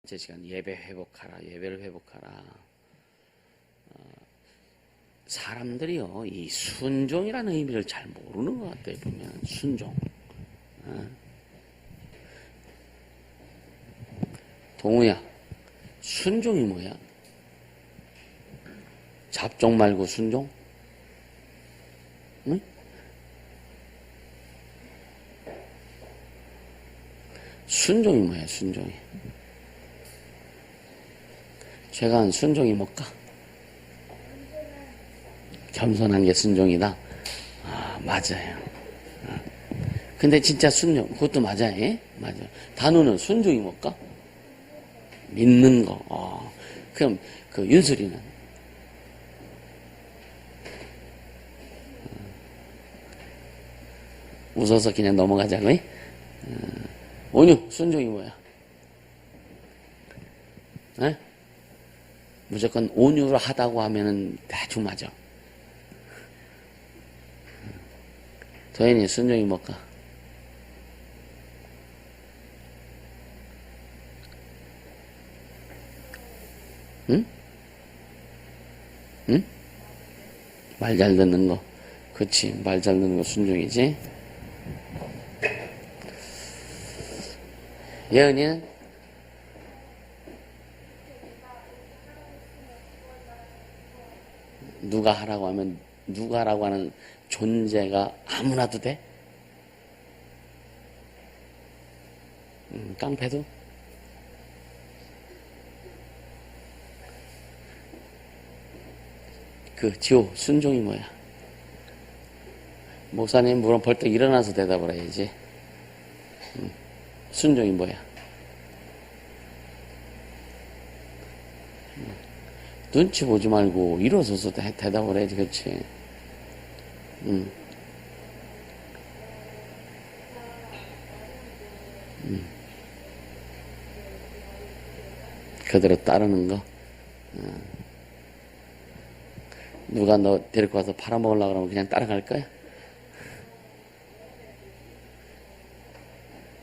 제 시간 예배 회복하라, 예배를 회복하라. 사람들이요, 이 순종이라는 의미를 잘 모르는 것 같아요. 보면 순종. 동우야, 순종이 뭐야? 잡종 말고 순종? 응? 순종이 뭐야, 순종이? 제가 한 순종이 뭘까? 겸손한 게 순종이다. 아, 맞아요. 근데 진짜 순종, 그것도 맞아요. 예? 맞아요. 단어는 순종이 뭘까? 믿는 거. 그럼 그 윤슬이는? 웃어서 그냥 넘어가자고요. 온유, 순종이 뭐야? 에? 무조건 온유를 하다고 하면은 대충 맞아. 도현이 순종이 뭘까? 응? 응? 말 잘 듣는 거. 그치. 말 잘 듣는 거 순종이지. 예은이는? 누가 하라고 하면, 누가 하라고 하는 존재가 아무나도 돼? 깡패도? 지호, 순종이 뭐야? 목사님 물론 벌떡 일어나서 대답을 해야지. 순종이 뭐야? 눈치 보지 말고 일어서서 대답을 해야지, 그치? 그대로 따르는 거. 누가 너 데리고 와서 팔아먹으려고 그러면 그냥 따라갈 거야?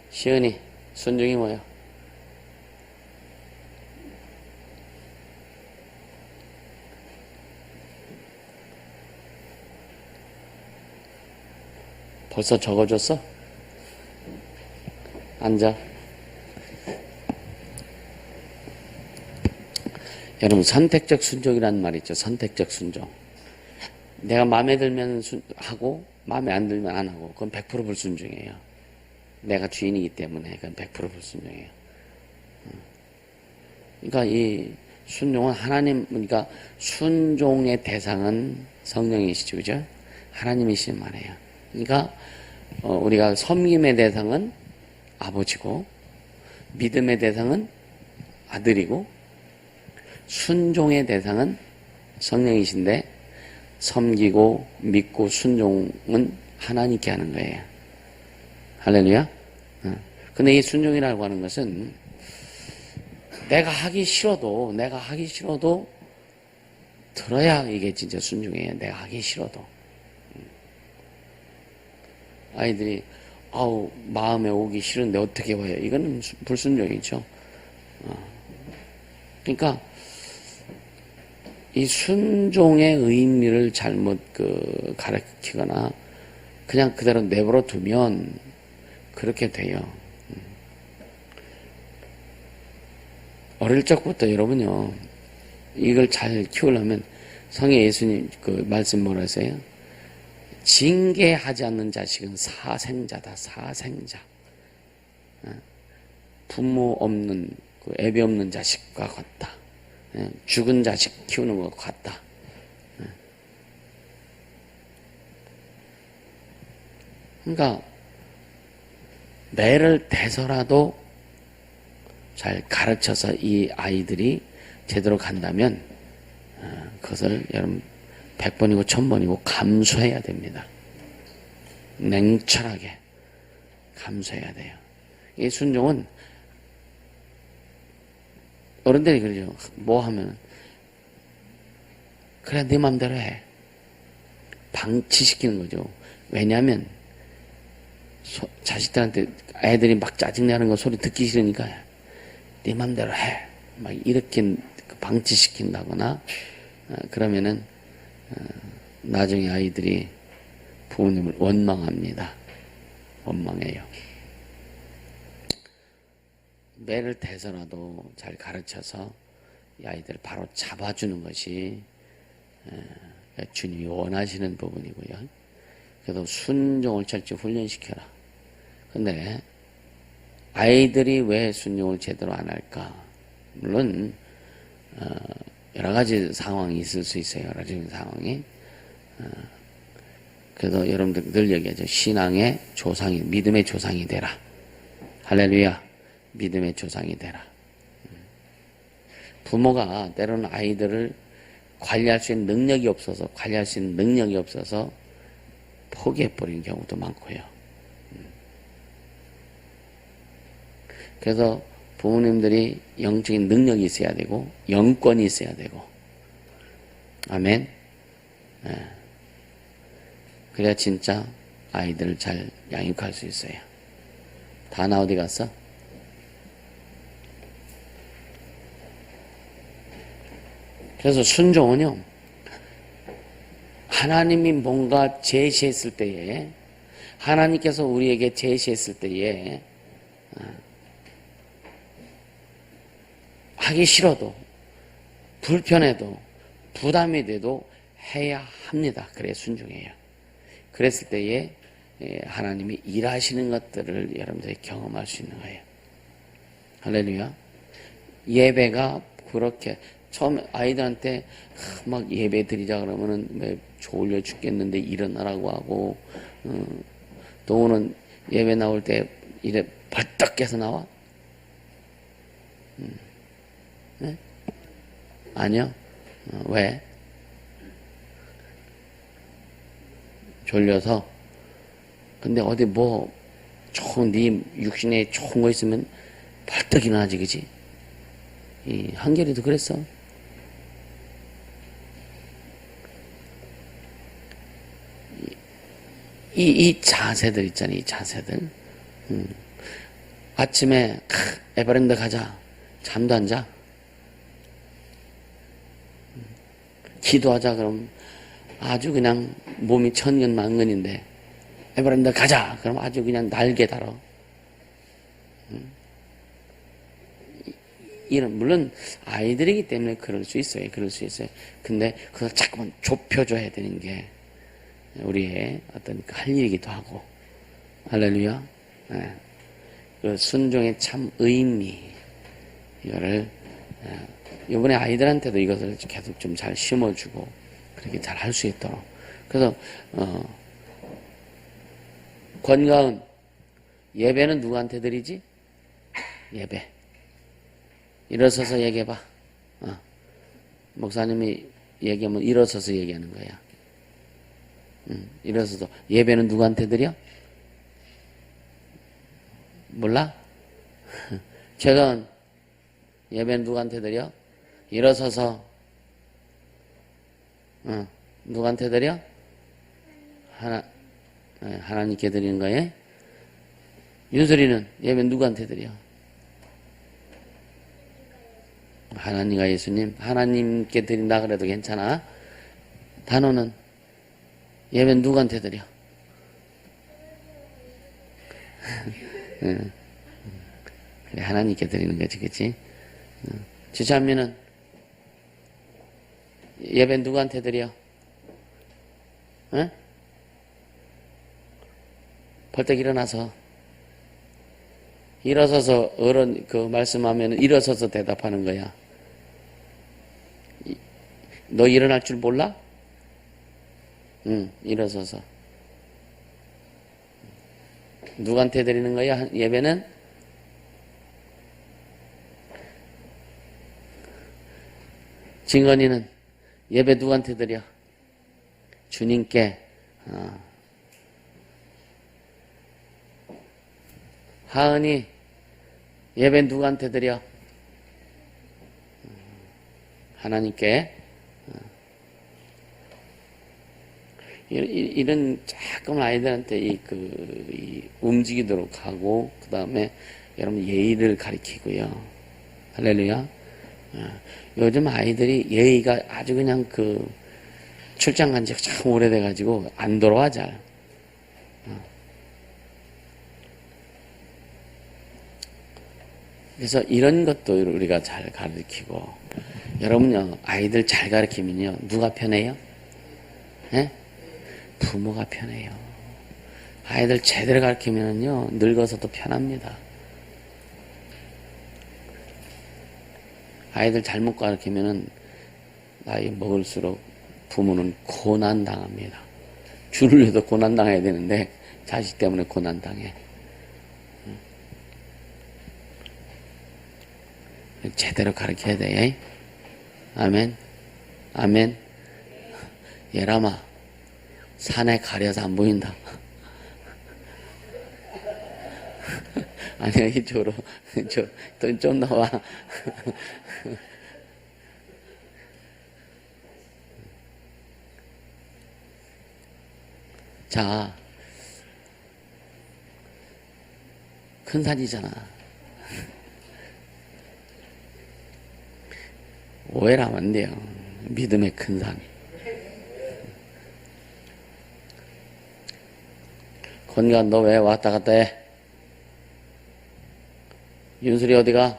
시은이, 순종이 뭐야? 벌써 적어줬어? 앉아. 여러분, 선택적 순종이라는 말 있죠. 선택적 순종. 내가 마음에 들면 하고 마음에 안 들면 안 하고, 그건 100% 불순종이에요. 내가 주인이기 때문에 그건 100% 불순종이에요. 그러니까 이 순종은 하나님, 그러니까 순종의 대상은 성령이시죠, 그죠? 하나님이시는 말이에요. 그러니까 우리가 섬김의 대상은 아버지고, 믿음의 대상은 아들이고, 순종의 대상은 성령이신데, 섬기고 믿고 순종은 하나님께 하는 거예요. 할렐루야. 근데 이 순종이라고 하는 것은 내가 하기 싫어도 들어야 이게 진짜 순종이에요. 내가 하기 싫어도. 아이들이 마음에 오기 싫은데 어떻게 와요? 이거는 불순종이죠. 그러니까 이 순종의 의미를 잘못 가르치거나 그냥 그대로 내버려 두면 그렇게 돼요. 어릴 적부터 여러분요, 이걸 잘 키우려면 성의 예수님 말씀 뭐라 하세요? 징계하지 않는 자식은 사생자다. 사생자. 부모 없는 애비 없는 자식과 같다. 죽은 자식 키우는 것 같다. 그러니까 매를 대서라도 잘 가르쳐서 이 아이들이 제대로 간다면 그것을 여러분 100번이고 1000번이고 감수해야 됩니다. 냉철하게 감수해야 돼요. 이 순종은 어른들이 그러죠. 뭐 하면 그래 네 맘대로 해. 방치시키는 거죠. 왜냐하면 자식들한테 애들이 막 짜증내는 거 소리 듣기 싫으니까 네 맘대로 해. 막 이렇게 방치시킨다거나 그러면은 나중에 아이들이 부모님을 원망합니다. 원망해요. 매를 대서라도 잘 가르쳐서 이 아이들을 바로 잡아주는 것이 주님이 원하시는 부분이고요. 그래서 순종을 철저히 훈련시켜라. 근데 아이들이 왜 순종을 제대로 안 할까? 물론 여러 가지 상황이 있을 수 있어요. 여러 가지 상황이. 그래서 여러분들 늘 얘기하죠. 신앙의 조상이, 믿음의 조상이 되라. 할렐루야. 믿음의 조상이 되라. 부모가 때로는 아이들을 관리할 수 있는 능력이 없어서, 포기해버리는 경우도 많고요. 그래서 부모님들이 영적인 능력이 있어야 되고, 영권이 있어야 되고, 아멘. 그래야 진짜 아이들을 잘 양육할 수 있어요. 다나 어디 갔어? 그래서 순종은요, 하나님이 뭔가 제시했을 때에, 하나님께서 우리에게 제시했을 때에 하기 싫어도, 불편해도, 부담이 돼도 해야 합니다. 그래 순종해요. 그랬을 때에 하나님이 일하시는 것들을 여러분들이 경험할 수 있는 거예요. 할렐루야. 예배가 그렇게 처음에 아이들한테 막 예배 드리자 그러면은 왜 졸려 죽겠는데 일어나라고 하고, 동호는 예배 나올 때 이래 벌떡 깨서 나와? 네? 아니요. 왜? 졸려서. 근데 어디 뭐 좋은 네 육신에 좋은 거 있으면 벌떡 일어나지, 그지? 이 한결이도 그랬어. 이 자세들 있잖아요. 이 자세들. 아침에 에버랜드 가자. 잠도 안 자. 기도하자 그럼 아주 그냥 몸이 천근만근인데 에버랜드 가자 그럼 아주 그냥 날개 달아. 이런, 물론 아이들이기 때문에 그럴 수 있어요. 근데 그걸 자꾸만 좁혀줘야 되는 게 우리의 어떤 할 일이기도 하고. 할렐루야. 네. 그 순종의 참 의미, 이거를 이번에 아이들한테도 이것을 계속 좀 잘 심어주고 그렇게 잘 할 수 있도록. 그래서 권가은, 예배는 누구한테 드리지? 예배. 일어서서 얘기해봐. 목사님이 얘기하면 일어서서 얘기하는 거야. 일어서서. 예배는 누구한테 드려? 몰라? 최근 예배는 누구한테 드려? 일어서서. 누구한테 드려? 하나님께 드리는 거예요. 윤설이는 예배는 누구한테 드려? 하나님과 예수님. 하나님께 드린다 그래도 괜찮아. 단호는 예배는 누구한테 드려? 그래, 하나님께 드리는 거지, 그치? 지찬미는 예배는 누구한테 드려? 응? 벌떡 일어서서 어른 그 말씀하면 일어서서 대답하는 거야. 너 일어날 줄 몰라? 응, 일어서서. 누구한테 드리는 거야? 예배는? 진건이는 예배 누구한테 드려? 주님께. 하은이 예배 누구한테 드려? 하나님께. 이런 조금 아이들한테 움직이도록 하고, 그 다음에 여러분 예의를 가리키고요. 할렐루야. 요즘 아이들이 예의가 아주 그냥 출장 간 지 참 오래돼가지고 안 돌아와 잘. 그래서 이런 것도 우리가 잘 가르치고, 여러분요, 아이들 잘 가르치면요, 누가 편해요? 예? 부모가 편해요. 아이들 제대로 가르치면요, 늙어서도 편합니다. 아이들 잘못 가르치면은 나이 먹을수록 부모는 고난당합니다. 줄을 위해서 고난당해야 되는데 자식 때문에 고난당해. 제대로 가르쳐야 돼. 아멘. 아멘. 예람아, 산에 가려서 안 보인다. 아니야, 이쪽으로. 좀 나와. 자, 큰 산이잖아. 오해를 하면 안 돼요. 믿음의 큰 산. 건가, 너 왜 왔다 갔다 해? 윤슬이 어디가?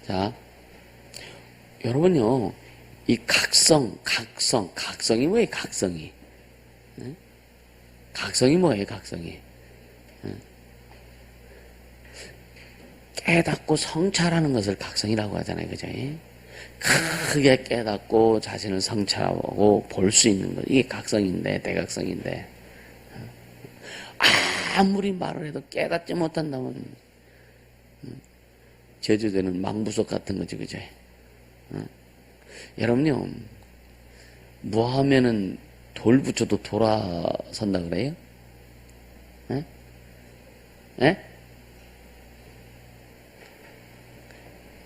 자, 여러분요, 이 각성이 뭐예요, 각성이? 네? 각성이 뭐예요, 각성이? 네? 깨닫고 성찰하는 것을 각성이라고 하잖아요, 그죠? 크게 깨닫고 자신을 성찰하고 볼 수 있는 것, 이게 각성인데, 대각성인데, 아무리 말을 해도 깨닫지 못한다면 제주도는 망부석 같은 거지, 그죠? 여러분요, 뭐 하면은 돌 붙여도 돌아선다 그래요? 예? 예?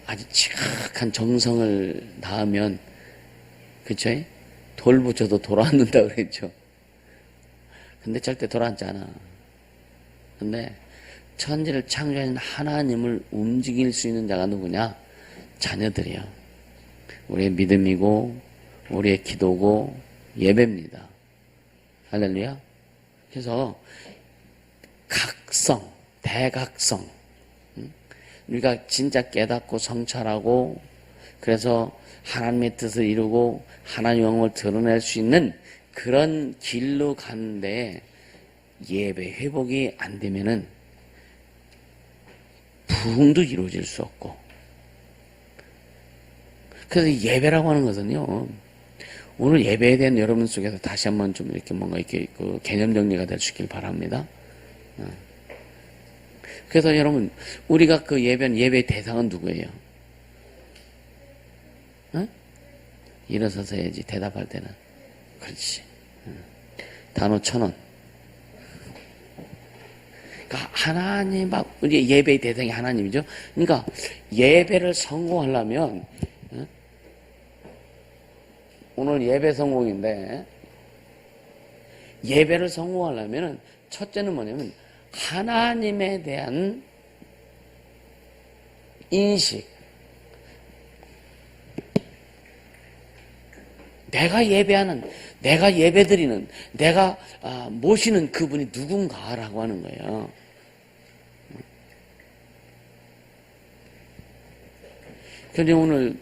아주 지극한 정성을 다하면, 그쵸? 돌 붙여도 돌아앉는다 그랬죠? 근데 절대 돌아앉지 않아. 근데 천지를 창조하신 하나님을 움직일 수 있는 자가 누구냐? 자녀들이야. 우리의 믿음이고 우리의 기도고 예배입니다. 할렐루야. 그래서 각성, 대각성, 우리가 진짜 깨닫고 성찰하고 그래서 하나님의 뜻을 이루고 하나님의 영광을 드러낼 수 있는 그런 길로 가는데 예배 회복이 안 되면은 부흥도 이루어질 수 없고, 그래서 예배라고 하는 것은요, 오늘 예배에 대한 여러분 속에서 다시 한번 좀 이렇게 뭔가 이렇게 개념 정리가 될 수 있길 바랍니다. 그래서 여러분, 우리가 예배의 대상은 누구예요? 일어서서 해야지, 대답할 때는. 그렇지. 단어 1,000원. 그러니까 하나님, 우리 예배의 대상이 하나님이죠. 그러니까 예배를 성공하려면, 오늘 예배 성공인데, 예배를 성공하려면 첫째는 뭐냐면 하나님에 대한 인식. 내가 예배하는, 내가 예배드리는, 내가 모시는 그분이 누군가라고 하는 거예요. 그런데 오늘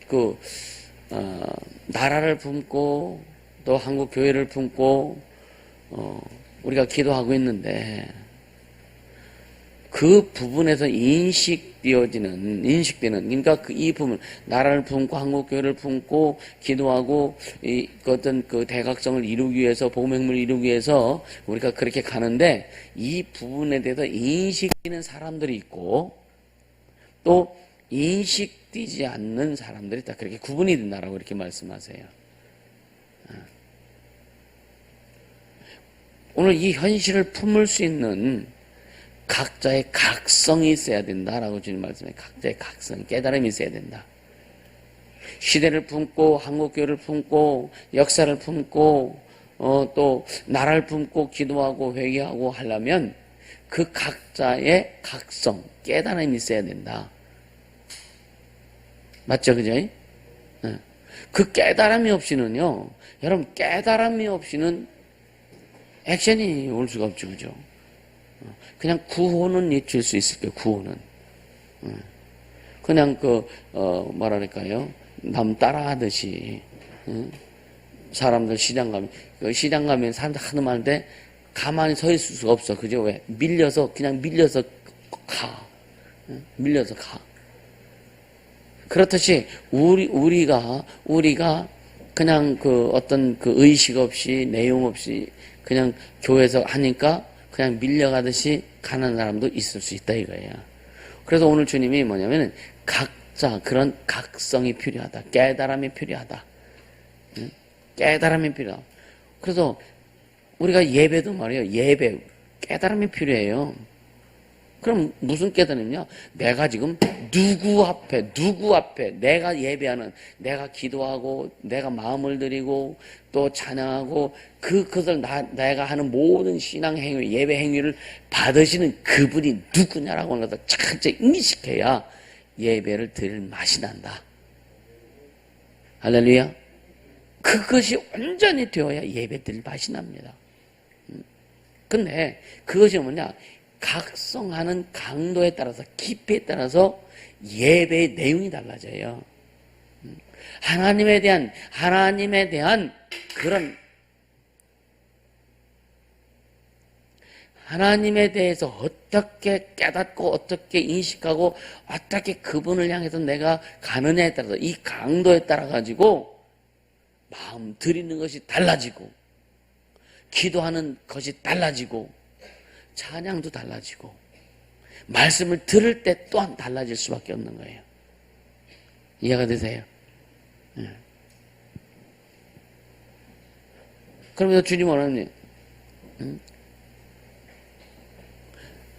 나라를 품고 또 한국 교회를 품고 우리가 기도하고 있는데 그 부분에서 인식되는 그러니까 이 부분, 나라를 품고 한국 교회를 품고 기도하고 어떤 대각성을 이루기 위해서, 복음 행문을 이루기 위해서 우리가 그렇게 가는데, 이 부분에 대해서 인식되는 사람들이 있고 또 인식되지 않는 사람들이 있다. 그렇게 구분이 된다라고 이렇게 말씀하세요. 오늘 이 현실을 품을 수 있는 각자의 각성이 있어야 된다라고 주님 말씀해. 각자의 각성, 깨달음이 있어야 된다. 시대를 품고 한국교회를 품고 역사를 품고 또 나라를 품고 기도하고 회개하고 하려면 그 각자의 각성, 깨달음이 있어야 된다. 맞죠, 그죠? 그 깨달음이 없이는요, 여러분, 깨달음이 없이는 액션이 올 수가 없죠, 그죠? 그냥 구호는 외칠 수 있을 거예요, 구호는. 그냥 뭐랄까요? 남 따라 하듯이, 사람들 시장 가면 사람들 하는 말인데, 가만히 서 있을 수가 없어. 그죠? 왜? 그냥 밀려서 가. 밀려서 가. 그렇듯이, 우리가 그냥 어떤 의식 없이, 내용 없이, 그냥 교회에서 하니까 그냥 밀려가듯이 가는 사람도 있을 수 있다 이거예요. 그래서 오늘 주님이 뭐냐면 각자 그런 각성이 필요하다. 깨달음이 필요하다. 깨달음이 필요하다. 그래서 우리가 예배도 말이에요. 예배 깨달음이 필요해요. 그럼 무슨 깨달음이냐? 내가 지금 누구 앞에 내가 예배하는, 내가 기도하고 내가 마음을 드리고 또 찬양하고 그것을 내가 하는 모든 신앙 행위, 예배 행위를 받으시는 그분이 누구냐라고 하는 것을 철저히 인식해야 예배를 드릴 맛이 난다. 할렐루야. 그것이 온전히 되어야 예배 드릴 맛이 납니다. 근데 그것이 뭐냐? 각성하는 강도에 따라서, 깊이에 따라서 예배의 내용이 달라져요. 하나님에 대한 그런 하나님에 대해서 어떻게 깨닫고 어떻게 인식하고 어떻게 그분을 향해서 내가 가느냐에 따라서, 이 강도에 따라 가지고 마음 드리는 것이 달라지고, 기도하는 것이 달라지고, 찬양도 달라지고, 말씀을 들을 때 또한 달라질 수밖에 없는 거예요. 이해가 되세요? 그러면서 주님 원하는,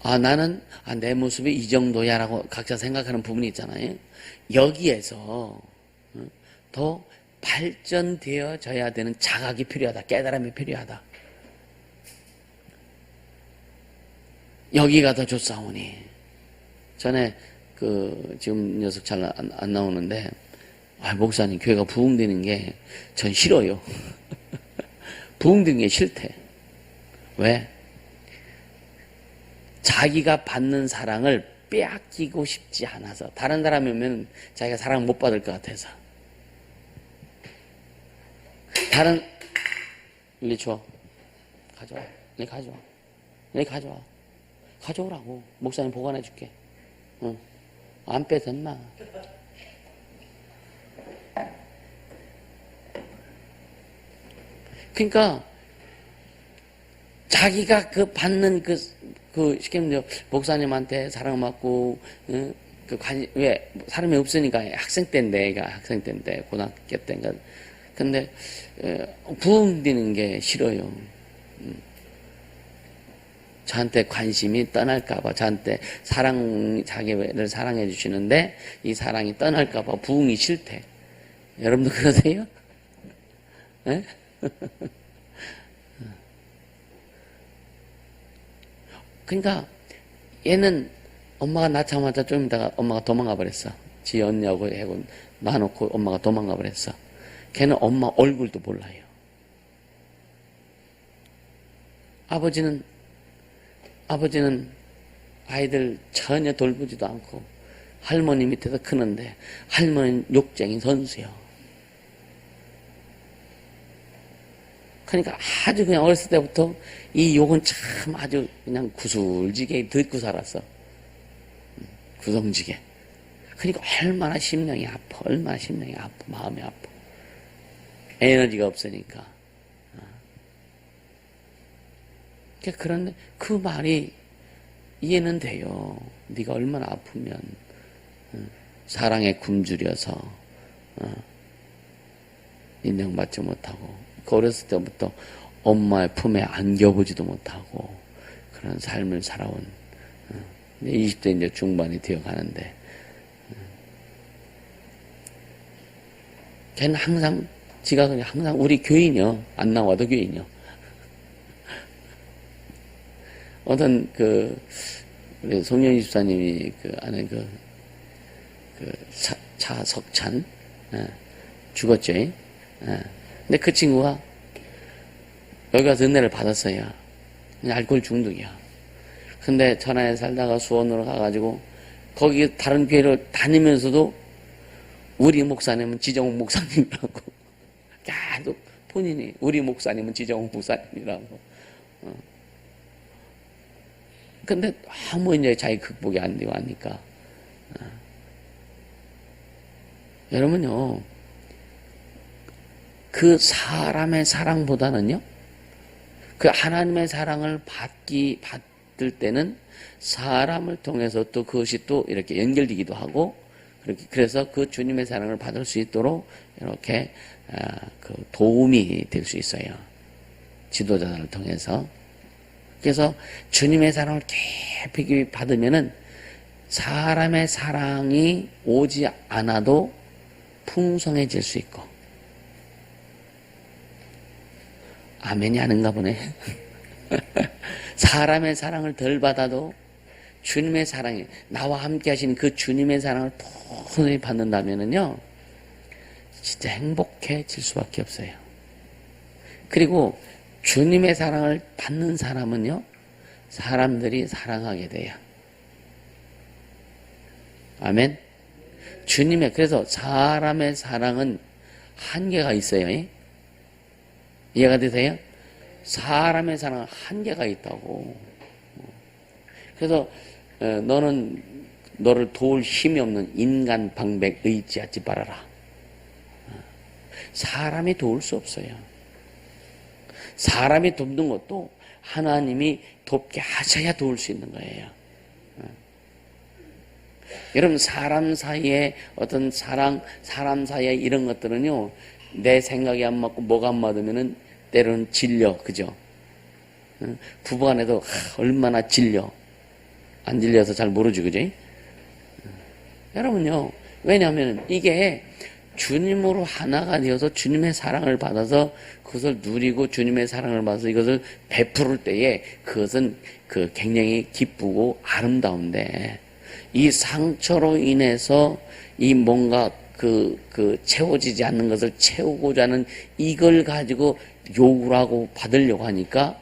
나는 내 모습이 이 정도야 라고 각자 생각하는 부분이 있잖아요. 여기에서 더 발전되어져야 되는 자각이 필요하다. 깨달음이 필요하다. 여기가 더 좋사오니. 전에 지금 녀석 잘 안 나오는데, 목사님 교회가 부흥되는 게 전 싫어요. 부흥되는 게 싫대. 왜? 자기가 받는 사랑을 빼앗기고 싶지 않아서. 다른 사람이 오면 자기가 사랑 못 받을 것 같아서. 일리 줘. 가져와. 일리 가져와. 일리 가져와. 가져오라고. 목사님 보관해 줄게. 안 빼졌나? 그러니까 자기가 받는 쉽게 말하면 목사님한테 사랑받고, 왜 사람이 없으니까 학생 때인데 고등학교 때인가. 근데 부흥되는 게 싫어요. 저한테 관심이 떠날까봐, 저한테 자기를 사랑해 주시는데 이 사랑이 떠날까봐 부흥이 싫대. 여러분도 그러세요? 네? 그러니까 얘는 엄마가 낳자마자 좀 있다가 엄마가 도망가 버렸어. 지 언니하고 해고 놔놓고 엄마가 도망가 버렸어. 걔는 엄마 얼굴도 몰라요. 아버지는 아이들 전혀 돌보지도 않고 할머니 밑에서 크는데 할머니는 욕쟁이 선수요. 그러니까 아주 그냥 어렸을 때부터 이 욕은 참 아주 그냥 구슬지게 듣고 살았어. 구성지게. 그러니까 얼마나 심령이 아파. 마음이 아파. 에너지가 없으니까. 그런데 그 말이 이해는 돼요. 네가 얼마나 아프면 사랑에 굶주려서 인정받지 못하고, 어렸을 때부터 엄마의 품에 안겨보지도 못하고 그런 삶을 살아온 20대 이제 중반이 되어가는데, 걔는 항상 지가 그냥 항상 우리 교인이요. 안 나와도 교인이요. 어떤 우리 송영희 집사님이 아는 차석찬, 죽었죠. 근데 그 친구가 여기 가서 은혜를 받았어요. 알코올 중독이야. 근데 천안에 살다가 수원으로 가가지고 거기 다른 교회를 다니면서도 우리 목사님은 지정욱 목사님이라고 계속 본인이 우리 목사님은 지정욱 목사님이라고. 근데 아무 이제 자기 극복이 안 되고 하니까. 여러분요, 그 사람의 사랑보다는요, 그 하나님의 사랑을 받을 때는 사람을 통해서 또 그것이 또 이렇게 연결되기도 하고, 그래서 그 주님의 사랑을 받을 수 있도록 이렇게 도움이 될 수 있어요. 지도자들을 통해서. 그래서 주님의 사랑을 깊이 받으면은 사람의 사랑이 오지 않아도 풍성해질 수 있고. 아멘이 아닌가 보네. 사람의 사랑을 덜 받아도 주님의 사랑이, 나와 함께 하시는 그 주님의 사랑을 풍성히 받는다면은요, 진짜 행복해질 수밖에 없어요. 그리고 주님의 사랑을 받는 사람은요, 사람들이 사랑하게 돼요. 아멘. 그래서 사람의 사랑은 한계가 있어요. 이해가 되세요? 사람의 사랑은 한계가 있다고. 그래서 너는 너를 도울 힘이 없는 인간 방백 의지하지 말아라. 사람이 도울 수 없어요. 사람이 돕는 것도 하나님이 돕게 하셔야 도울 수 있는 거예요. 여러분, 사람 사이에 어떤 사람 사이에 이런 것들은요, 내 생각이 안 맞고 뭐가 안 맞으면은 때로는 질려, 그죠? 부부간에도 얼마나 질려. 안 질려서 잘 모르지, 그죠? 여러분요, 왜냐하면 이게 주님으로 하나가 되어서 주님의 사랑을 받아서 그것을 누리고 주님의 사랑을 받아서 이것을 베풀을 때에 그것은 굉장히 기쁘고 아름다운데, 이 상처로 인해서 이 뭔가 채워지지 않는 것을 채우고자 하는 이걸 가지고 요구를 하고 받으려고 하니까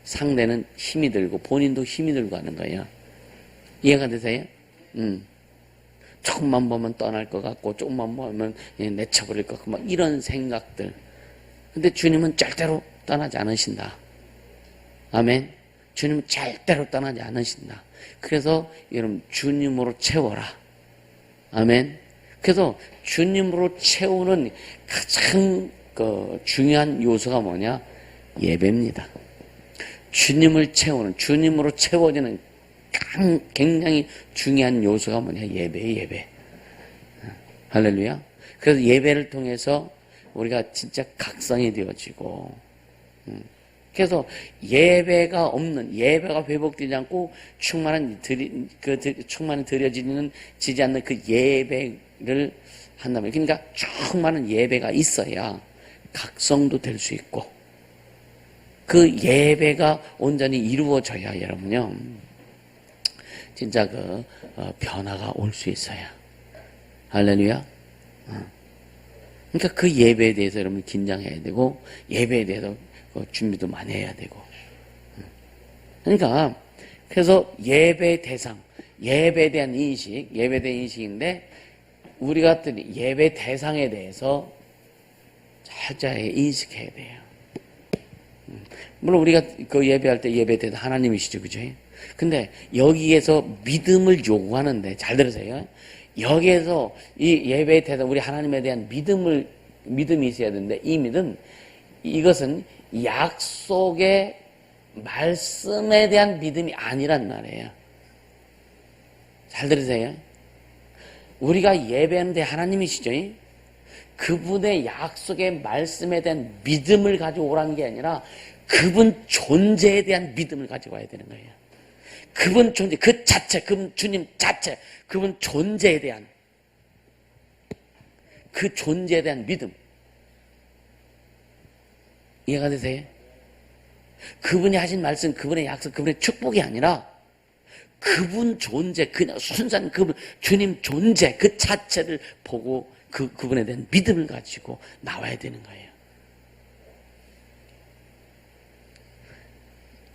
상대는 힘이 들고 본인도 힘이 들고 하는 거예요. 이해가 되세요? 조금만 보면 떠날 것 같고 조금만 보면 내쳐버릴 것 같고 막 이런 생각들. 근데 주님은 절대로 떠나지 않으신다. 아멘. 주님은 절대로 떠나지 않으신다. 그래서 여러분, 주님으로 채워라. 아멘. 그래서 주님으로 채우는 가장 중요한 요소가 뭐냐? 예배입니다. 주님을 채우는, 주님으로 채워지는 굉장히 중요한 요소가 뭐냐? 예배. 할렐루야. 그래서 예배를 통해서 우리가 진짜 각성이 되어지고, 그래서 예배가 회복되지 않고 충만히 드려지지 않는 그 예배를 한다면, 그러니까 충만한 예배가 있어야 각성도 될 수 있고, 그 예배가 온전히 이루어져야 여러분요, 진짜 변화가 올 수 있어요. 할렐루야. 그러니까 그 예배에 대해서 여러분 긴장해야 되고, 예배에 대해서 준비도 많이 해야 되고. 그러니까 그래서 예배 대상, 예배에 대한 인식인데, 우리가 예배 대상에 대해서 철저히 인식해야 돼요. 물론 우리가 예배할 때 예배 대상 하나님이시죠, 그죠? 근데 여기에서 믿음을 요구하는데, 잘 들으세요. 여기에서 이 예배에 대해서 우리 하나님에 대한 믿음이 있어야 되는데, 이것은 약속의 말씀에 대한 믿음이 아니란 말이에요. 잘 들으세요. 우리가 예배하는데 하나님이시죠? 그분의 약속의 말씀에 대한 믿음을 가지고 오라는 게 아니라 그분 존재에 대한 믿음을 가지고 와야 되는 거예요. 그분 존재, 그 자체, 그분 주님 자체, 그분 존재에 대한, 그 존재에 대한 믿음. 이해가 되세요? 그분이 하신 말씀, 그분의 약속, 그분의 축복이 아니라 그분 존재, 그냥 순수한 그분, 주님 존재 그 자체를 보고 그분에 대한 믿음을 가지고 나와야 되는 거예요.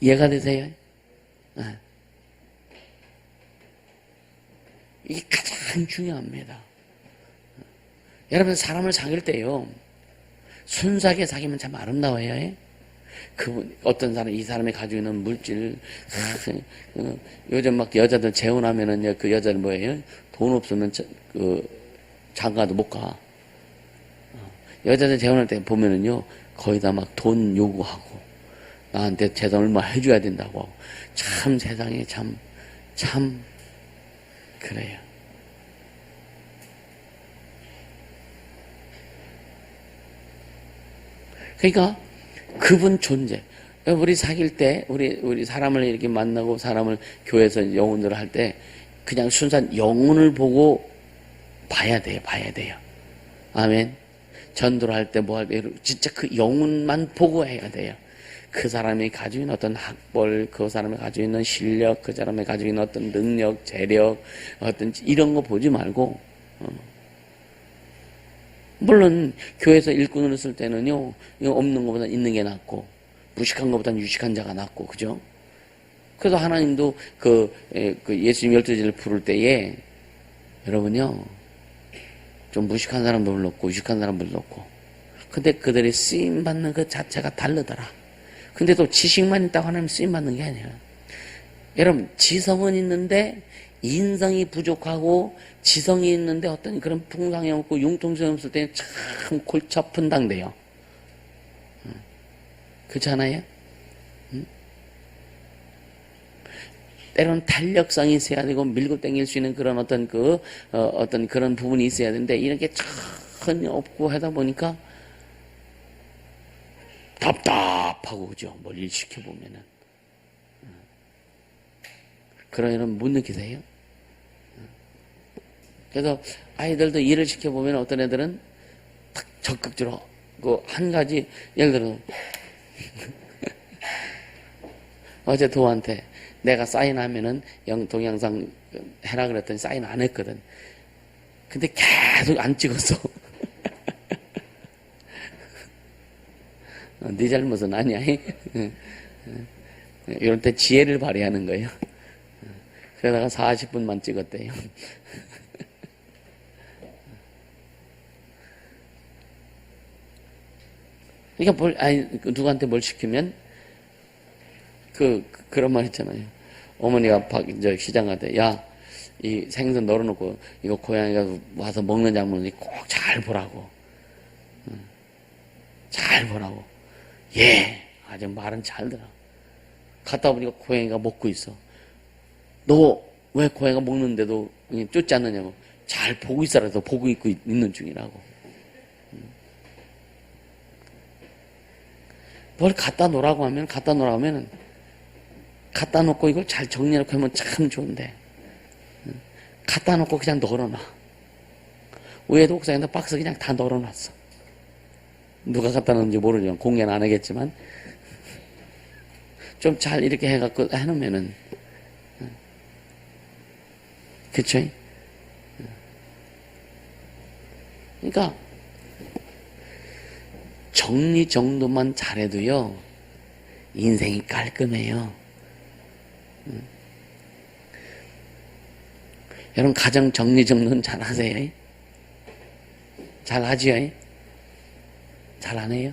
이해가 되세요? 네. 이게 가장 중요합니다. 여러분, 사람을 사귈 때요, 순수하게 사귀면 참 아름다워요. 어떤 사람, 이 사람이 가지고 있는 물질, 요즘 막 여자들 재혼하면은 그 여자는 뭐예요? 돈 없으면 장가도 못 가. 여자들 재혼할 때 보면은요, 거의 다 막 돈 요구하고, 나한테 재산 얼마 해줘야 된다고 하고, 참 세상에 참, 그래요. 그러니까, 그분 존재. 우리 사귈 때, 우리 사람을 이렇게 만나고 사람을 교회에서 영혼들을 할 때, 그냥 순수한 영혼을 보고 봐야 돼요. 아멘. 전도를 할 때 뭐 할 때, 진짜 그 영혼만 보고 해야 돼요. 그 사람이 가지고 있는 어떤 학벌, 그 사람이 가지고 있는 실력, 그 사람이 가지고 있는 어떤 능력, 재력, 이런 거 보지 말고, 물론 교회에서 일꾼으로 쓸 때는요, 이거 없는 것보다 있는 게 낫고 무식한 것보다 유식한 자가 낫고, 그죠? 그래서 하나님도 예수님 12제자를 부를 때에 여러분요, 좀 무식한 사람도 불렀고 유식한 사람도 불렀고, 근데 그들이 쓰임 받는 그 자체가 다르더라. 근데 또 지식만 있다고 하나님 쓰임 받는 게 아니라, 여러분, 지성은 있는데 인성이 부족하고 지성이 있는데 어떤 그런 풍성이 없고 융통성이 없을 때는 참 골치 아픈 당돼요. 그렇잖아요? 때로는 탄력성이 있어야 되고 밀고 당길 수 있는 그런 어떤 어떤 그런 부분이 있어야 되는데, 이런 게 전혀 없고 하다 보니까 답답하고, 그죠? 뭘 일 시켜보면은. 그런 일은 못 느끼세요? 그래서 아이들도 일을 시켜보면 어떤 애들은 딱 적극적으로 한 가지, 예를 들어 어제 도한테 내가 사인하면은 동영상 해라 그랬더니 사인 안 했거든. 근데 계속 안 찍었어. 네 잘못은 아니야. 이럴 때 지혜를 발휘하는 거예요. 그러다가 40분만 찍었대요. 그러니까 누구한테 뭘 시키면 그런 말 있잖아요. 어머니가 시장 갈 때, 야, 이 생선 널어놓고 이거 고양이가 와서 먹는 장면을 꼭 잘 보라고. 잘 보라고. 예, 아주 말은 잘 들어. 갔다 보니까 고양이가 먹고 있어. 너 왜 고양이가 먹는데도 쫓지 않느냐고. 잘 보고 있어라 해서 보고 있는 중이라고. 뭘 갖다 놓으라고 하면, 갖다 놓고 이걸 잘 정리해놓고 하면 참 좋은데, 갖다 놓고 그냥 널어놔. 위에도 옥상에다 박스 그냥 다 널어놨어. 누가 갖다 놓은지 모르지만, 공개는 안 하겠지만, 좀 잘 이렇게 해갖고 해놓으면은, 그쵸? 그러니까, 정리 정도만 잘해도요, 인생이 깔끔해요. 여러분, 가정 정리 정도는 잘 하세요? 잘 하지요? 잘 안 해요?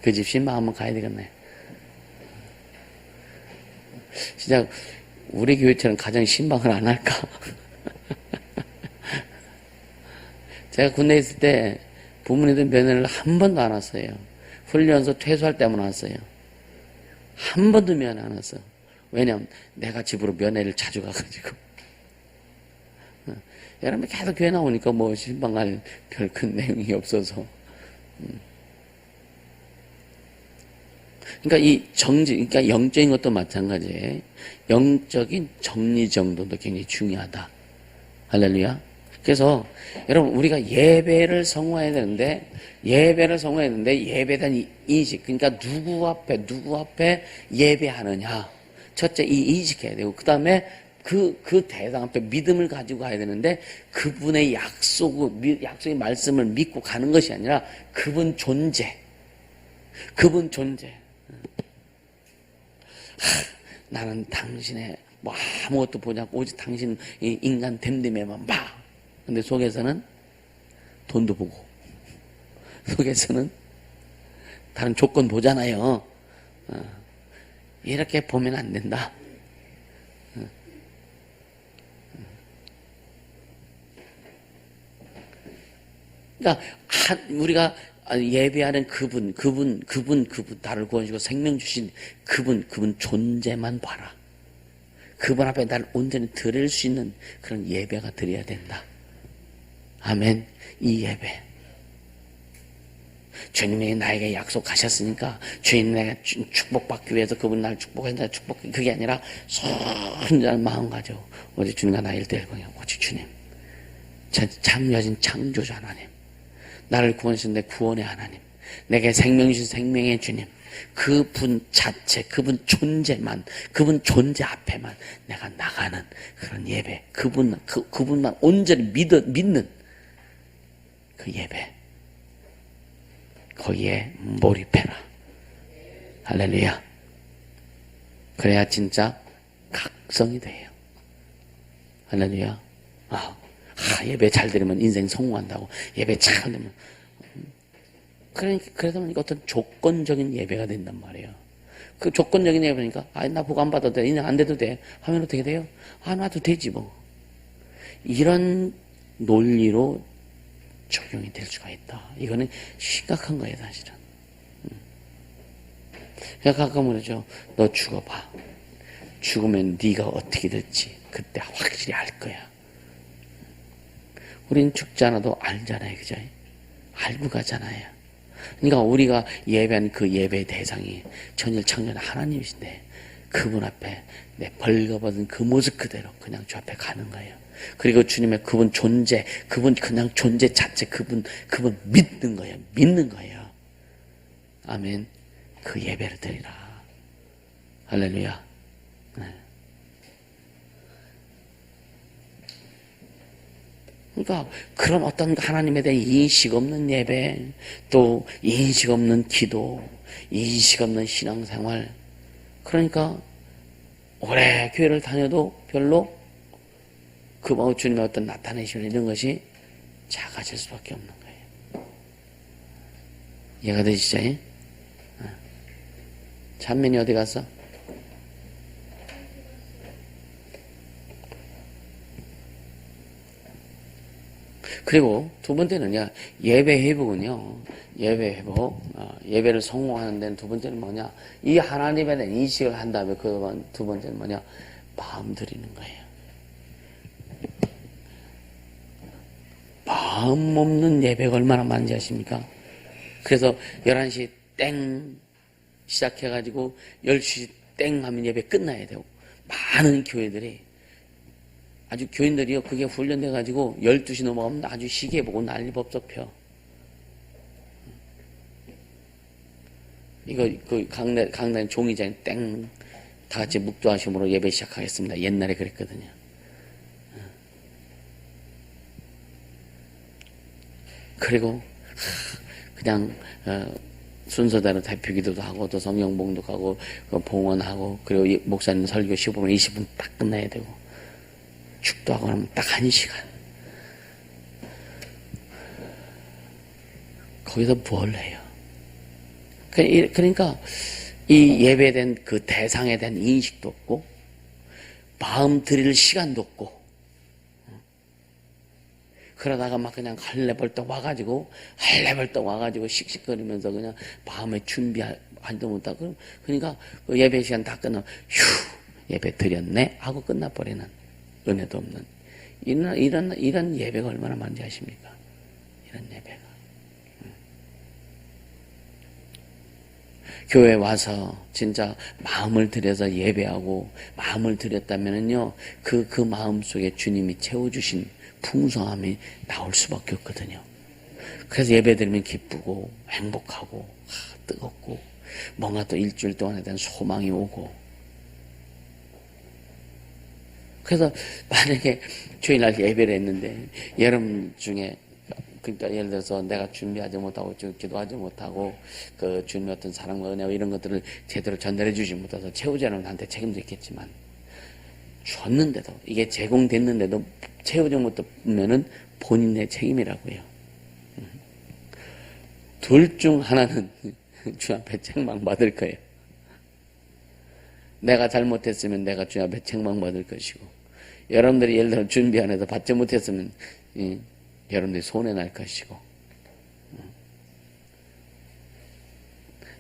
그 집 신방 한번 가야 되겠네. 진짜, 우리 교회처럼 가정 신방을 안 할까? 제가 군대에 있을 때 부모님들 면회를 한 번도 안 왔어요. 훈련소 퇴소할 때만 왔어요. 한 번도 면회 안 왔어. 왜냐면 내가 집으로 면회를 자주 가가지고. 여러분 계속 교회 나오니까 뭐 신방 갈 별 큰 내용이 없어서. 그러니까 그러니까 영적인 것도 마찬가지예요. 영적인 정리 정도도 굉장히 중요하다. 할렐루야. 그래서 여러분 우리가 예배를 성공해야 되는데 예배에 대한 인식, 그러니까 누구 앞에 예배하느냐. 첫째 이 인식해야 되고, 그 다음에 그 대상 앞에 믿음을 가지고 가야 되는데, 그분의 약속의 말씀을 믿고 가는 것이 아니라 그분 존재. 나는 당신의 뭐 아무것도 보지 않고 오직 당신 인간 됨됨에만 봐. 근데 속에서는 돈도 보고, 속에서는 다른 조건 보잖아요. 이렇게 보면 안 된다. 그러니까 우리가 예배하는 그분, 나를 구원주시고 생명 주신 그분 존재만 봐라. 그분 앞에 나를 온전히 드릴 수 있는 그런 예배가 드려야 된다. 아멘. 이 예배. 주님이 나에게 약속하셨으니까, 주님 내가 축복받기 위해서 그분 나를 축복한다, 그게 아니라 순전한 마음 가지고 오직 주님과 나의 일대일 공유, 오직 주님, 참여하신 창조주 하나님, 나를 구원하신 내 구원의 하나님, 내게 생명 주신 생명의 주님, 그분 자체, 그분 존재만, 그분 존재 앞에만 내가 나가는 그런 예배, 그분만 온전히 믿는 그 예배, 거기에 몰입해라. 할렐루야. 그래야 진짜 각성이 돼요. 할렐루야. 예배 잘 드리면 인생 성공한다고. 예배 잘 드리면. 그러다 보니까 어떤 조건적인 예배가 된단 말이에요. 그 조건적인 예배니까, 나 보고 안 받아도 돼. 인정 안 돼도 돼. 하면 어떻게 돼요? 나도 되지 뭐. 이런 논리로 적용이 될 수가 있다. 이거는 심각한 거예요, 사실은. 그러니까 가끔 그러죠. 너 죽어봐. 죽으면 네가 어떻게 될지 그때 확실히 알 거야. 우린 죽지 않아도 알잖아요, 그죠? 알고 가잖아요. 그러니까 우리가 예배한 그 예배의 대상이 천일창조의 하나님이신데, 그분 앞에 내 벌거벗은 그 모습 그대로 그냥 주 앞에 가는 거예요. 그리고 주님의 그분 존재, 그분 그냥 존재 자체, 그분 믿는 거예요. 아멘. 그 예배를 드리라. 할렐루야. 네. 그러니까 그런 어떤 하나님에 대한 인식 없는 예배, 또 인식 없는 기도, 인식 없는 신앙생활, 그러니까 오래 교회를 다녀도 별로 그 주님의 어떤 나타내시는 이런 것이 작아질 수밖에 없는 거예요. 이해가 되시죠? 찬민이 어디 갔어? 그리고 두 번째는요, 예배 회복은요, 예배를 성공하는 데는 두 번째는 뭐냐, 이 하나님에 대한 인식을 한 다음에 두 번째는 뭐냐, 마음 드리는 거예요. 마음 없는 예배가 얼마나 많은지 아십니까? 그래서 11시 땡 시작해가지고 10시 땡 하면 예배 끝나야 되고, 많은 교인들이요, 그게 훈련돼가지고 12시 넘어가면 아주 시계 보고 난리 법석 펴. 이거 강단 종이장에 땡 다 같이 묵도하심으로 예배 시작하겠습니다. 옛날에 그랬거든요. 그리고 그냥 순서대로 대표기도도 하고, 또 성경봉도 하고, 봉헌하고, 그리고 목사님 설교 15분 20분 딱 끝나야 되고, 축도하고 나면 딱 1시간. 거기서 뭘 해요? 그러니까 이 예배에 대한 그 대상에 대한 인식도 없고, 마음 드릴 시간도 없고, 그러다가 막 그냥 할래벌떡 와가지고 씩씩거리면서 그냥 마음에 준비하지도 못하고, 그러니까 그 예배 시간 다 끝나면 예배 드렸네 하고 끝나버리는, 은혜도 없는 이런 예배가 얼마나 많은지 아십니까? 이런 예배가. 교회 와서 진짜 마음을 들여서 예배하고 마음을 들였다면은요, 그 마음 속에 주님이 채워주신 풍성함이 나올 수밖에 없거든요. 그래서 예배 드리면 기쁘고 행복하고 뜨겁고 뭔가 또 일주일 동안에 대한 소망이 오고. 그래서 만약에 주일날 예배를 했는데 여러분 중에, 그러니까 예를 들어서 내가 준비하지 못하고 기도하지 못하고 그 주님의 어떤 사랑과 은혜와 이런 것들을 제대로 전달해 주지 못해서 채우자는 한테 책임도 있겠지만, 줬는데도 이게 제공됐는데도 채우지 못하면은 본인의 책임이라고요. 둘 중 하나는 주 앞에 책망받을 거예요. 내가 잘못했으면 내가 주 앞에 책망받을 것이고, 여러분들이 예를 들어 준비 안 해서 받지 못했으면 여러분들이 손해날 것이고,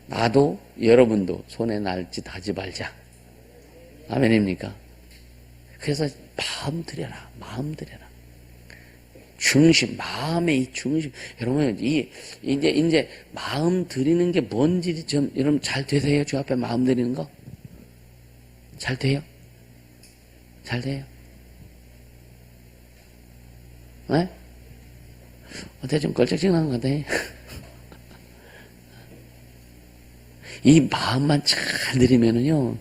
나도 여러분도 손해날 짓 하지 말자. 아멘입니까? 그래서 마음 들여라. 마음 들여라. 중심, 마음의 이 중심. 여러분, 이제 마음 들이는 게 뭔지 좀, 여러분 잘 되세요? 주 앞에 마음 들이는 거? 잘 돼요? 잘 돼요? 네? 어때? 좀 껄쩍지근한 것 같아. 이 마음만 잘 들이면은요,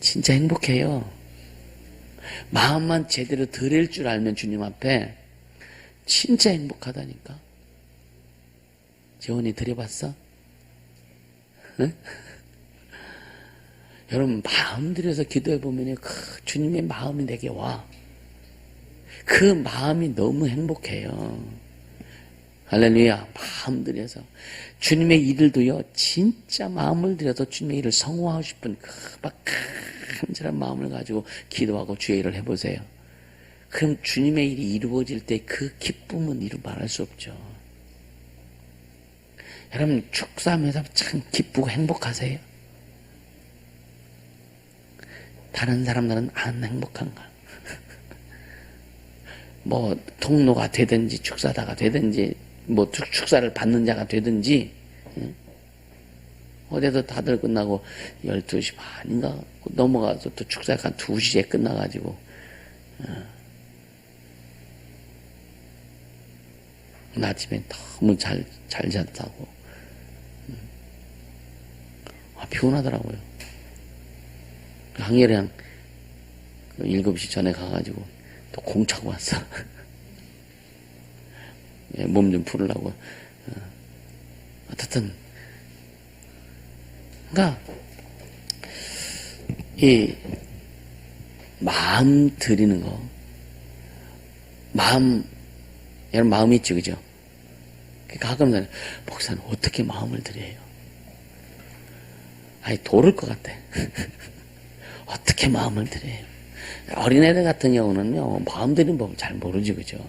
진짜 행복해요. 마음만 제대로 드릴 줄 알면 주님 앞에 진짜 행복하다니까. 재원이 드려봤어? 응? 여러분 마음 들여서 기도해보면 주님의 마음이 내게 와. 그 마음이 너무 행복해요. 할렐루야. 마음 들여서 주님의 일을도요, 진짜 마음을 들여서 주님의 일을 성공하고 싶은 간절한 마음을 가지고 기도하고 주의 일을 해보세요. 그럼 주님의 일이 이루어질 때 그 기쁨은 이루 말할 수 없죠. 여러분 축사하면서 참 기쁘고 행복하세요? 다른 사람들은 안 행복한가? 뭐 통로가 되든지 축사다가 되든지 뭐 축사를 받는 자가 되든지, 어제도 다들 끝나고 12시 반인가 넘어가서 또 축사가 한 2시에 끝나가지고 아침에 너무 잘 잤다고. 피곤하더라고요. 항해령 7시 전에 가가지고 또 공 차고 왔어. 몸 좀 풀으려고. 어쨌든, 그러니까 이 마음 들이는 거, 여러분 마음이 있죠, 그죠? 가끔 목사는 어떻게 마음을 들여요? 아니 도를 것 같아. 어떻게 마음을 들여요? 어린애들 같은 경우는요, 마음 들이는 법을 잘 모르지, 그죠?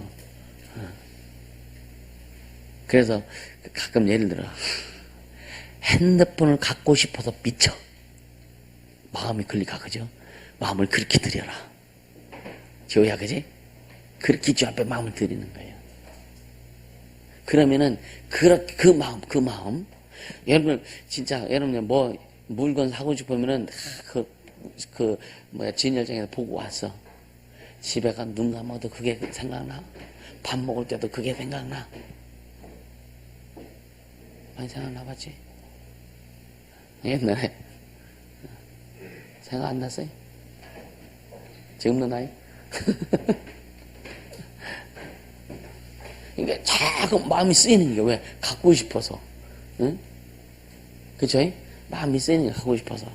그래서 가끔 예를 들어 핸드폰을 갖고 싶어서 미쳐. 마음이 그러니까, 그죠? 마음을 그렇게 들여라. 지호야, 그지? 그렇게 주 앞에 마음을 들이는 거예요. 그러면은 그 마음 여러분 진짜 여러분 뭐 물건 사고 싶으면은 진열장에서 보고 왔어. 집에 가 눈 감아도 그게 생각나? 밥 먹을 때도 그게 생각나? 많이 생각나 봤지? 옛날에 생각 안 났어요? 지금도 나요? 그러니까 자꾸 마음이 쓰이는 게 왜? 갖고 싶어서. 응? 그쵸? 마음이 쓰이는 게 갖고 싶어서.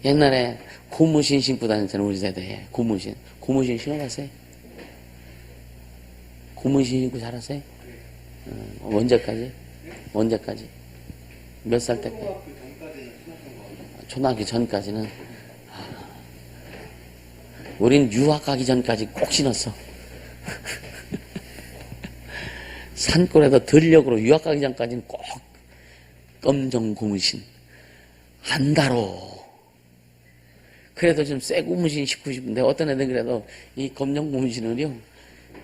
옛날에 고무신 신고 다녔잖아요, 우리 세대에. 고무신 신어봤어요? 고무신 신고 자랐어요? 언제까지? 몇 살 때까지? 초등학교 전까지는. 우린 유학 가기 전까지 꼭 신었어. 산골에서 들녘으로 유학 가기 전까지는 꼭 검정 고무신 한 달로. 그래도 좀 새 고무신 신고 싶은데 어떤 애들 그래도 이 검정 고무신을요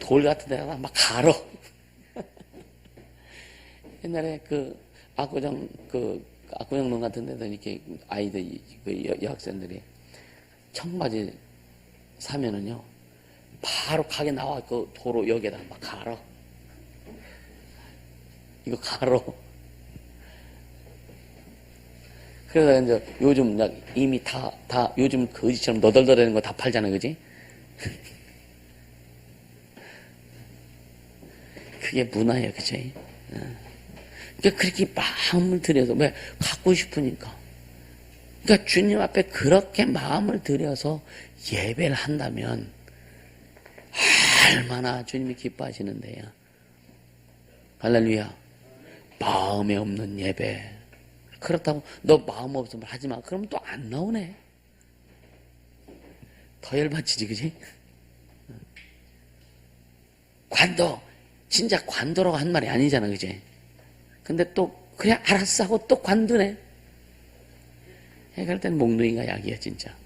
돌 같은 데다가 막 갈어. 옛날에 그 압구정 그 압구정동 같은 데도 이렇게 아이들, 그 여학생들이 청바지 사면은요, 바로 가게 나와 그 도로 여기에다가 막 갈아. 이거 갈아. 그래서 이제 요즘 이미 다 요즘 거지처럼 너덜너덜한 거 다 팔잖아, 그지? 그게 문화예요, 그치? 그러니까 그렇게 마음을 들여서, 왜? 갖고 싶으니까. 그러니까 주님 앞에 그렇게 마음을 들여서 예배를 한다면, 얼마나 주님이 기뻐하시는데요. 할렐루야. 마음에 없는 예배. 그렇다고 너 마음 없으면 하지 마. 그러면 또 안 나오네. 더 열받치지, 그지? 관도. 진짜 관도라고 한 말이 아니잖아, 그지? 근데 또 그래 알았어 하고 또 관두네. 그럴 땐 몽둥이가 약이야 진짜.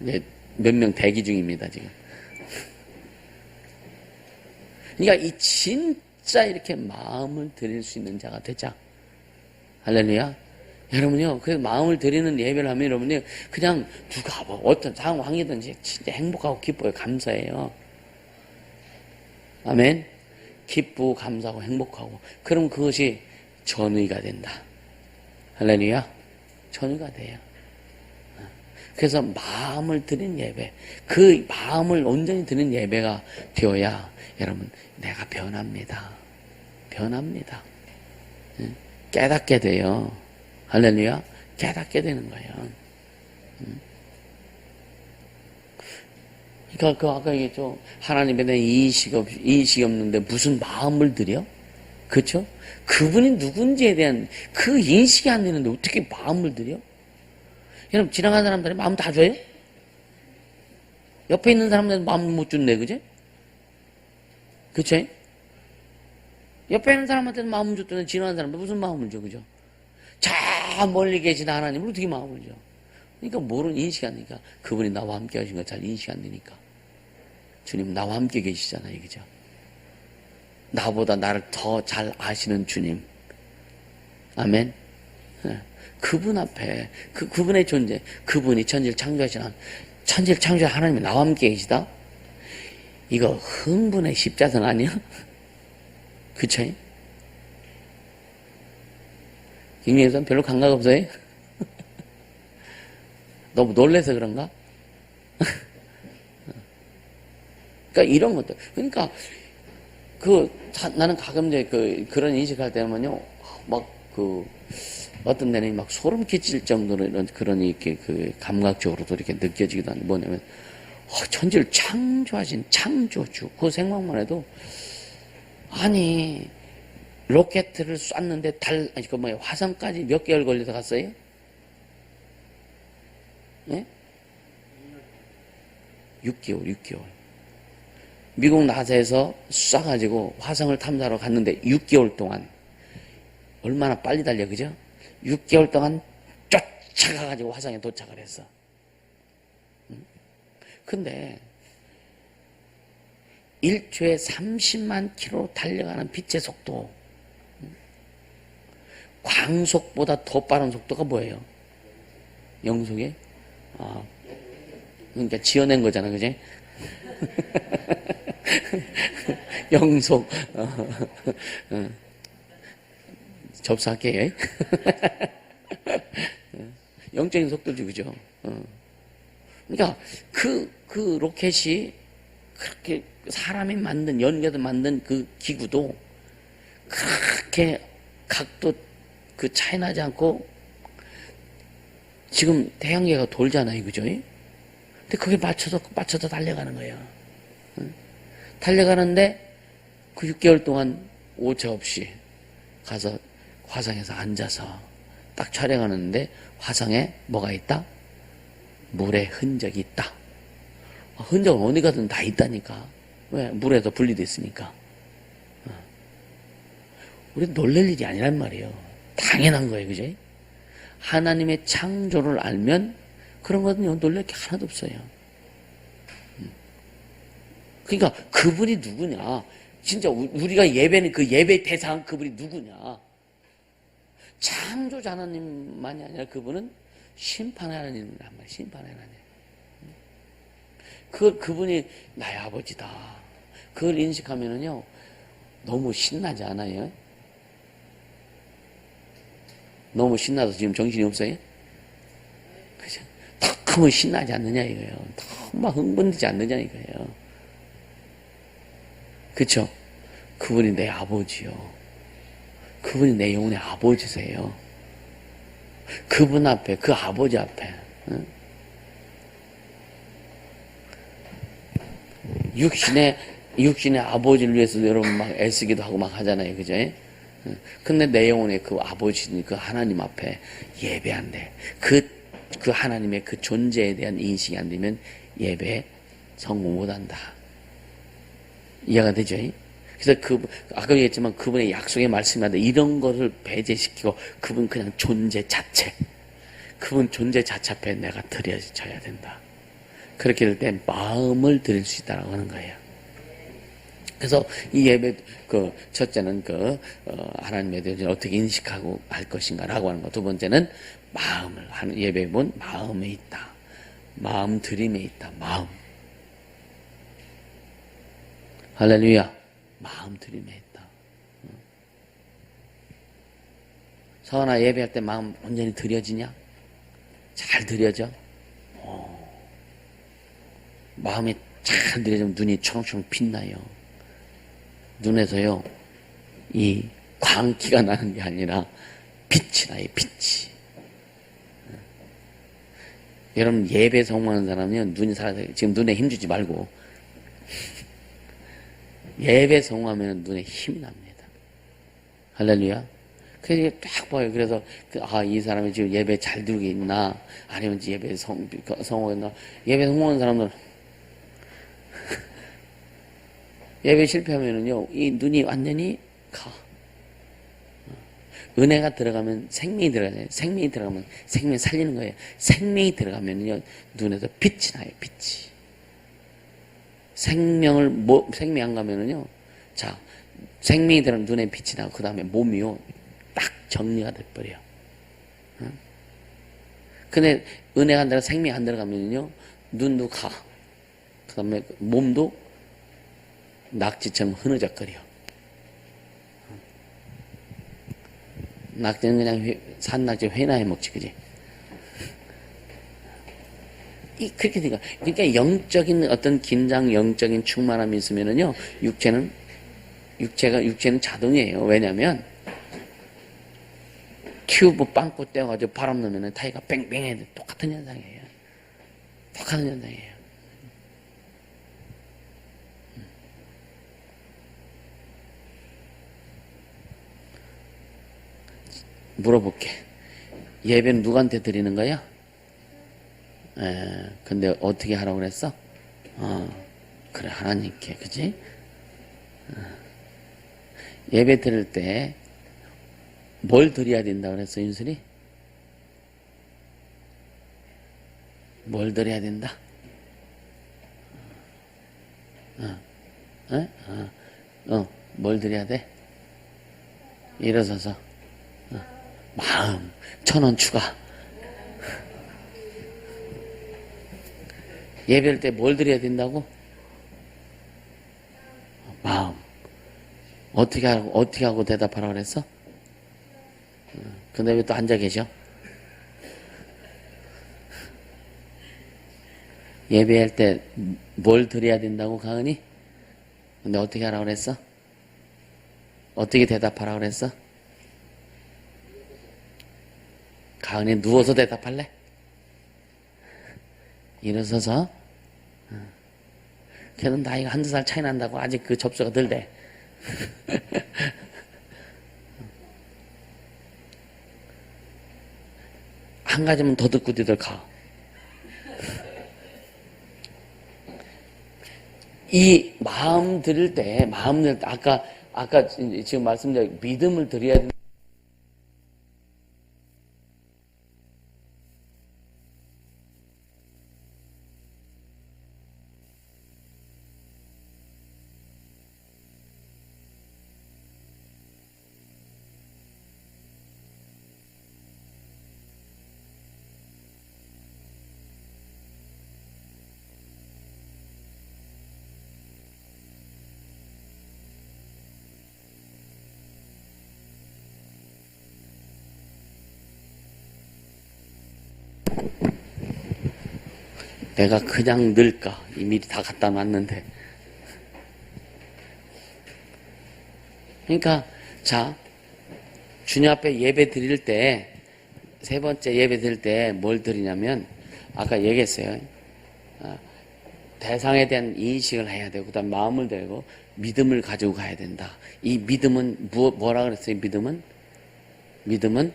이제 몇 명 대기 중입니다 지금. 그러니까 이 진짜 이렇게 마음을 드릴 수 있는 자가 되자. 할렐루야. 여러분요, 그 마음을 드리는 예배를 하면 여러분요, 그냥 누가 뭐 어떤 상황이든지 진짜 행복하고 기뻐요. 감사해요. 아멘. 기쁘고 감사하고 행복하고. 그럼 그것이 전의가 된다. 할렐루야. 전의가 돼요. 그래서 마음을 드린 예배, 그 마음을 온전히 드린 예배가 되어야 여러분 내가 변합니다. 변합니다. 깨닫게 돼요. 할렐루야. 깨닫게 되는 거예요. 그러니까 그 아까 얘기했죠. 하나님에 대한 인식이 없는데 무슨 마음을 들여? 그렇죠? 그분이 누군지에 대한 그 인식이 안 되는데 어떻게 마음을 들여? 여러분 지나가는 사람들이 마음 다 줘요? 옆에 있는 사람들은 마음 못 준대, 그지? 그쵸? 옆에 있는 사람한테는 마음을 줬더니 지나가는 사람한테 무슨 마음을 줘, 그죠? 저 멀리 계신 하나님을 어떻게 마음을 줘? 그러니까 모르는 인식이 안 되니까 그분이 나와 함께 하신 거 잘 인식이 안 되니까 주님 나와 함께 계시잖아요, 그죠? 나보다 나를 더 잘 아시는 주님. 아멘. 그분 앞에 그분의 존재, 그분이 천지를 창조하신 천지를 창조한 하나님이 나와 함께 계시다. 이거 흥분의 십자선 아니야? 그쵸? 김민선 별로 감각 없어요? 너무 놀래서 그런가? 그러니까 이런 것들. 그러니까 나는 가끔 이제 그런 인식할 때는요, 어떤 데는 막 소름 끼칠 정도로 그런 이렇게 감각적으로도 이렇게 느껴지기도 하는데 뭐냐면, 천지를 창조하신 창조주. 그 생각만 해도, 아니, 로켓을 쐈는데 화성까지 몇 개월 걸려서 갔어요? 예? 6개월. 미국 나사에서 쏴가지고 화성을 탐사하러 갔는데 6개월 동안 얼마나 빨리 달려, 그죠? 6개월 동안 쫓아가가지고 화성에 도착을 했어. 근데 1초에 30만 킬로 달려가는 빛의 속도, 광속보다 더 빠른 속도가 뭐예요? 영속이? 그러니까 지어낸 거잖아, 그지? 영속. 접수할게요. 영적인 속도지, 그죠? 그러니까 그 로켓이 그렇게 사람이 만든, 연계도 만든 그 기구도 그렇게 각도 차이 나지 않고 지금 태양계가 돌잖아요, 그죠? 근데 그게 맞춰서 달려가는 거예요. 달려가는데 그 6개월 동안 오차 없이 가서 화성에서 앉아서 딱 촬영하는데 화성에 뭐가 있다? 물의 흔적이 있다. 흔적은 어디 가든 다 있다니까. 왜? 물에서 분리됐으니까. 우리 놀랄 일이 아니란 말이에요. 당연한 거예요, 그죠? 하나님의 창조를 알면 그런 거는 놀랄 게 하나도 없어요. 그러니까 그분이 누구냐? 진짜 우리가 예배는 그 예배 대상 그분이 누구냐? 창조자 하나님만이 아니라 그분은 심판의 하나님이란 말이에요. 심판의 하나님. 그분이 나의 아버지다. 그걸 인식하면은요, 너무 신나지 않아요? 너무 신나서 지금 정신이 없어요? 그죠? 탁 하면 신나지 않느냐 이거예요. 탁 막 흥분되지 않느냐 이거예요. 그쵸? 그분이 내 아버지요. 그분이 내 영혼의 아버지세요. 그분 앞에, 그 아버지 앞에, 응? 육신의 아버지를 위해서 여러분 막 애쓰기도 하고 막 하잖아요. 그죠? 근데 내 영혼의 그 아버지, 그 하나님 앞에 예배한대. 그 하나님의 그 존재에 대한 인식이 안 되면 예배 성공 못 한다. 이해가 되죠? 그래서 아까 얘기했지만 그분의 약속의 말씀이라도 이런 것을 배제시키고 그분 그냥 존재 자체. 그분 존재 자체 앞에 내가 드려져야 된다. 그렇게 될 때 마음을 드릴 수 있다라고 하는 거예요. 그래서 이 예배, 첫째는 하나님에 대해서 어떻게 인식하고 할 것인가라고 하는 거. 두 번째는 예배에 본 마음에 있다. 마음 드림에 있다. 마음. 할렐루야. 마음 드림에 있다. 서원아, 예배할 때 마음 온전히 드려지냐? 잘 드려져? 마음이 잘 드려지면 눈이 초롱초롱 빛나요. 눈에서요, 이 광기가 나는 게 아니라 빛이 나요, 빛이. 여러분, 예배 성공하는 사람은 눈이 살아서, 지금 눈에 힘주지 말고, 예배 성공하면 눈에 힘이 납니다. 할렐루야. 그게 딱 보여요. 그래서, 이 사람이 지금 예배 잘 드리고 있나, 아니면 예배 성공했나. 예배 성공하는 사람들은, 예배 실패하면은요, 이 눈이 완전히 가. 은혜가 들어가면 생명이 들어가요. 생명이 들어가면 생명이 살리는 거예요. 생명이 들어가면요, 눈에서 빛이 나요, 빛이. 생명이 안 가면은요, 자, 생명이 들어가면 눈에 빛이 나고, 그 다음에 몸이요, 딱 정리가 돼버려요. 근데 은혜가 안 들어가, 생명이 안 들어가면요, 눈도 가. 그 다음에 몸도 낙지처럼 흐느적거려. 낙지는 그냥 산낙지 회나 해 먹지, 그지? 그렇게 되니까. 그러니까 영적인 어떤 긴장, 영적인 충만함이 있으면은요, 육체는 자동이에요. 왜냐면, 튜브 빵꾸 떼어가지고 바람 넣으면 타이가 뺑뺑해야 돼. 똑같은 현상이에요. 똑같은 현상이에요. 물어볼게. 예배는 누구한테 드리는 거야? 근데 어떻게 하라고 그랬어? 그래, 하나님께, 그지? 예배 드릴 때 뭘 드려야 된다 그랬어, 윤슬이? 뭘 드려야 된다? 뭘 드려야 돼? 일어서서. 마음, 1,000원 추가. 예배할 때 뭘 드려야 된다고? 마음. 어떻게 하고 대답하라고 그랬어? 근데 왜 또 앉아 계셔? 예배할 때 뭘 드려야 된다고, 가은이? 근데 어떻게 하라고 그랬어? 어떻게 대답하라고 그랬어? 가은이 누워서 대답할래? 일어서서? 걔는 나이가 1~2살 차이 난다고 아직 그 접수가 덜 돼. 한 가지만 더 듣고 뒤들 가. 이 마음 들을 때, 아까 지금 말씀드린 믿음을 드려야 된다. 내가 그냥 넣을까? 이미 다 갖다 놨는데. 그러니까, 자, 주님 앞에 예배 드릴 때, 세 번째 예배 드릴 때 뭘 드리냐면, 아까 얘기했어요. 대상에 대한 인식을 해야 되고, 그 다음 마음을 들고, 믿음을 가지고 가야 된다. 이 믿음은, 뭐라 그랬어요? 믿음은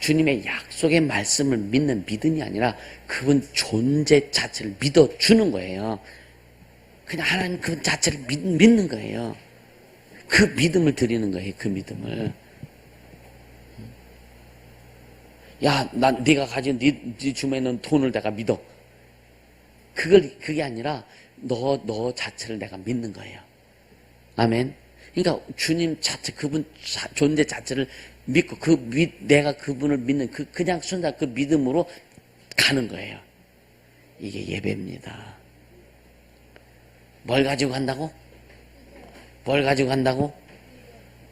주님의 약속의 말씀을 믿는 믿음이 아니라 그분 존재 자체를 믿어주는 거예요. 그냥 하나님 그 자체를 믿는 거예요. 그 믿음을 드리는 거예요. 그 믿음을. 야, 네가 가진 네 주머니에 있는 돈을 내가 믿어. 그게 아니라 너 자체를 내가 믿는 거예요. 아멘. 그러니까 주님 자체, 그분 존재 자체를 믿고 내가 그분을 믿는 그냥 순간 그 믿음으로 가는 거예요. 이게 예배입니다. 뭘 가지고 간다고? 뭘 가지고 간다고?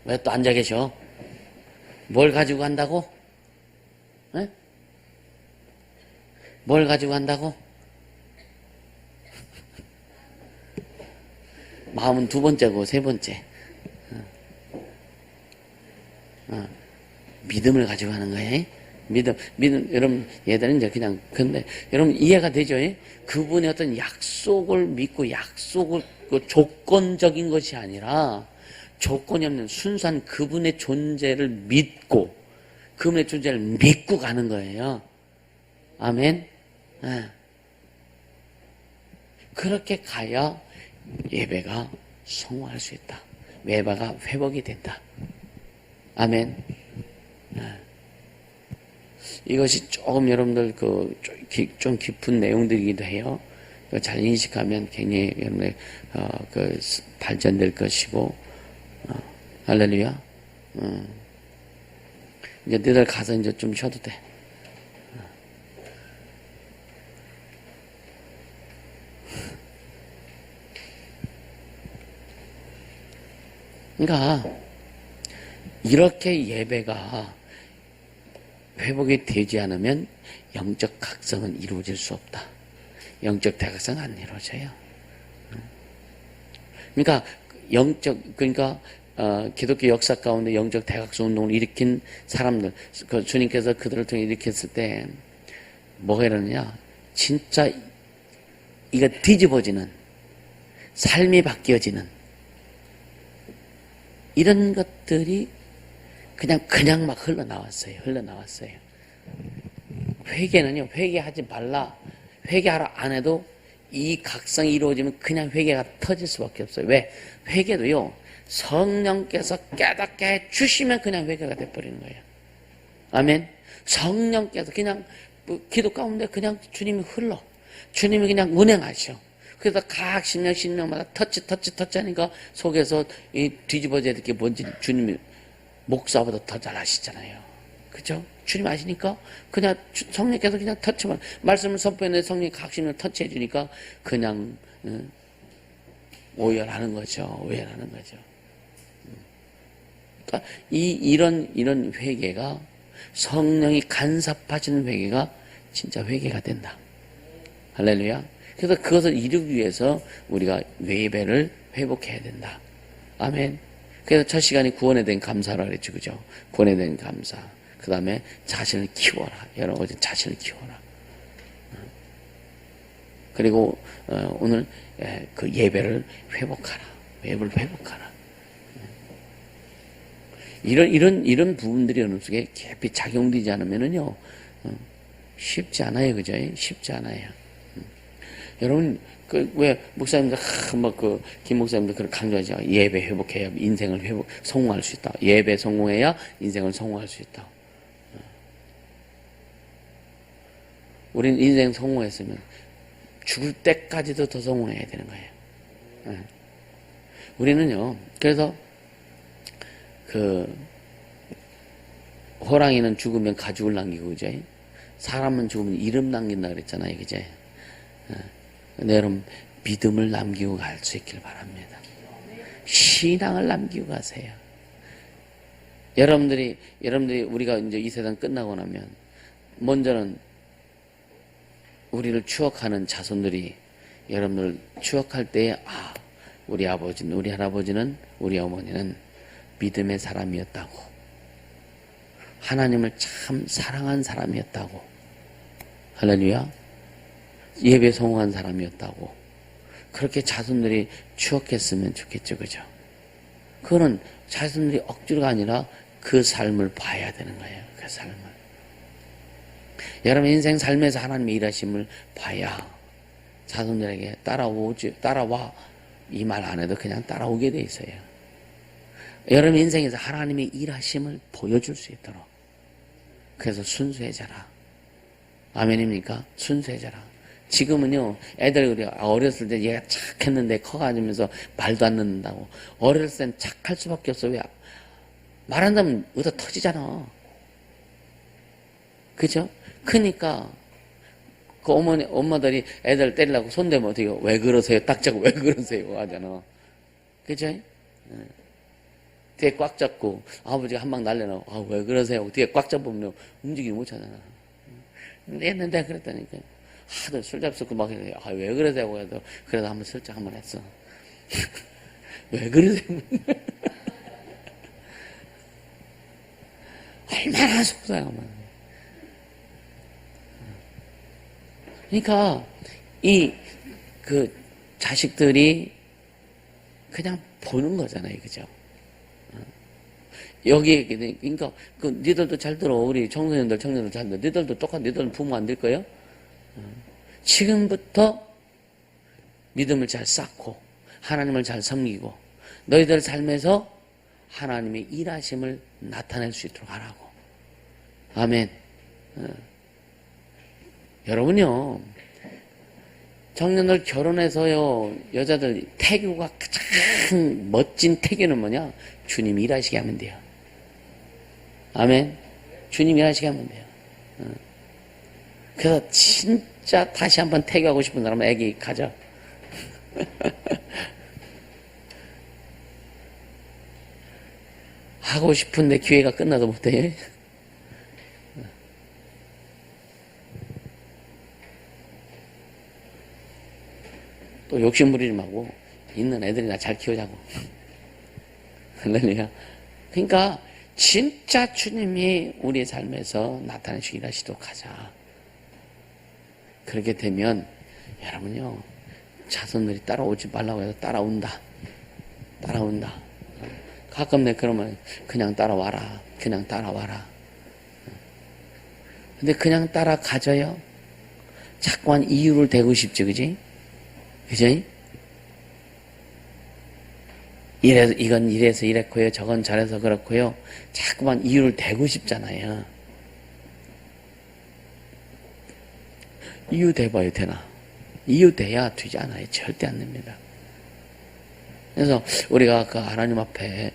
왜 또 앉아 계셔? 뭘 가지고 간다고? 네? 뭘 가지고 간다고? 마음은 두 번째고 세 번째. 믿음을 가지고 하는 거예요. 믿음, 여러분, 얘들은 이제 그냥, 근데, 여러분, 이해가 되죠? 그분의 어떤 약속을 믿고, 약속을, 조건적인 것이 아니라, 조건이 없는 순수한 그분의 존재를 믿고, 그분의 존재를 믿고 가는 거예요. 아멘? 그렇게 가야 예배가 성공할 수 있다. 예배가 회복이 된다. 아멘. 이것이 조금 여러분들 좀 깊은 내용들이기도 해요. 잘 인식하면 굉장히 여러분의 발전될 것이고, 할렐루야. 이제 너희들 가서 이제 좀 쉬어도 돼. 그러니까 이렇게 예배가 회복이 되지 않으면 영적 각성은 이루어질 수 없다. 영적 대각성 안 이루어져요. 그러니까 기독교 역사 가운데 영적 대각성 운동을 일으킨 사람들, 주님께서 그들을 통해 일으켰을 때 뭐가 일어나냐? 진짜 이거 뒤집어지는, 삶이 바뀌어지는 이런 것들이 그냥 막 흘러나왔어요. 회개는요, 회개하지 말라. 회개하라 안 해도 이 각성이 이루어지면 그냥 회개가 터질 수밖에 없어요. 왜? 회개도요, 성령께서 깨닫게 해 주시면 그냥 회개가 돼버리는 거예요. 아멘. 성령께서 그냥 기도 가운데 그냥 주님이 주님이 그냥 운행하셔. 그래서 각 신령마다 터치 하니까 속에서 이 뒤집어져야 될 게 뭔지 주님이 목사보다 더 잘 아시잖아요. 그죠? 주님 아시니까 그냥 성령께서 그냥 터치만, 말씀을 선포했는데 성령이 각신을 터치해 주니까 그냥 오열하는 거죠. 그러니까 이런 회개가, 성령이 간섭하시는 회개가 진짜 회개가 된다. 할렐루야. 그래서 그것을 이루기 위해서 우리가 예배를 회복해야 된다. 아멘. 그래서 첫 시간이 구원에 대한 감사라 그랬죠. 그죠? 구원에 대한 감사. 그 다음에 자신을 키워라. 여러분, 자신을 키워라. 그리고 오늘 그 예배를 회복하라. 예배를 회복하라. 이런 부분들이 어느 속에 깊이 작용되지 않으면은요, 쉽지 않아요. 그죠? 쉽지 않아요. 여러분, 왜 목사님들 김 목사님들 그걸 강조하죠. 예배 회복해야 인생을 성공할 수 있다. 예배 성공해야 인생을 성공할 수 있다. 우리는 인생 성공했으면 죽을 때까지도 더 성공해야 되는 거예요. 우리는요, 그래서 호랑이는 죽으면 가죽을 남기고, 그죠? 사람은 죽으면 이름 남긴다 그랬잖아요. 그죠? 근데 여러분, 믿음을 남기고 갈 수 있길 바랍니다. 신앙을 남기고 가세요. 여러분들이 우리가 이제 이 세상 끝나고 나면, 먼저는 우리를 추억하는 자손들이 여러분들 추억할 때에 우리 아버지는, 우리 할아버지는, 우리 어머니는 믿음의 사람이었다고, 하나님을 참 사랑한 사람이었다고, 할렐루야, 예배 성공한 사람이었다고, 그렇게 자손들이 추억했으면 좋겠죠. 그죠? 그거는 자손들이 억지로가 아니라 그 삶을 봐야 되는 거예요. 그 삶을. 여러분 인생 삶에서 하나님의 일하심을 봐야 자손들에게 따라와 이 말 안 해도 그냥 따라오게 돼 있어요. 여러분 인생에서 하나님의 일하심을 보여줄 수 있도록. 그래서 순수해져라. 아멘입니까? 순수해져라. 지금은요, 애들 우리 어렸을 때 얘가 착했는데 커가지면서 말도 안 듣는다고. 어렸을 땐 착할 수밖에 없어. 왜? 말한다면 의도 터지잖아. 그죠? 그러니까 그 엄마들이 애들 때리려고 손대면 어떻게 왜 그러세요? 딱 잡고 왜 그러세요? 하잖아. 그죠? 뒤에 꽉 잡고 아버지가 한 방 날려놔. 왜 그러세요? 뒤에 꽉 잡으면 움직이지 못하잖아. 내가 그랬다니까. 하도 술 잡수고 막 이래. 왜 그러세요? 해도 그래도 한번 슬쩍 한번 했어. 왜 그러세요? 얼마나 속상하면. 그러니까 자식들이 그냥 보는 거잖아요, 그죠? 여기에 그러니까 니들도 잘 들어. 우리 청소년들 잘 들어. 니들도 니들은 부모 안 될 거예요? 지금부터 믿음을 잘 쌓고 하나님을 잘 섬기고 너희들 삶에서 하나님의 일하심을 나타낼 수 있도록 하라고. 아멘. 여러분요, 청년들 결혼해서요, 여자들 태교가 가장 멋진 태교는 뭐냐? 주님 일하시게 하면 돼요. 아멘. 주님 일하시게 하면 돼요. 그래서 진짜 다시 한번 태교하고 싶은 사람은 애기 가져. 하고 싶은데 기회가 끝나도 못해. 또 욕심 부리지 말고 있는 애들이나 잘 키우자고. 할렐루야. 그러니까 진짜 주님이 우리의 삶에서 나타내시기 일하시도록 하자. 그렇게 되면 여러분요, 자손들이 따라오지 말라고 해서 따라온다. 가끔 그러면 그냥 따라와라. 근데 그냥 따라가져요. 자꾸만 이유를 대고 싶지, 그지? 그지? 이건 이래서 이랬고요. 저건 저래서 그렇고요. 자꾸만 이유를 대고 싶잖아요. 이유 대봐야 되나? 이유 대야 되지 않아요. 절대 안 됩니다. 그래서 우리가 하나님 앞에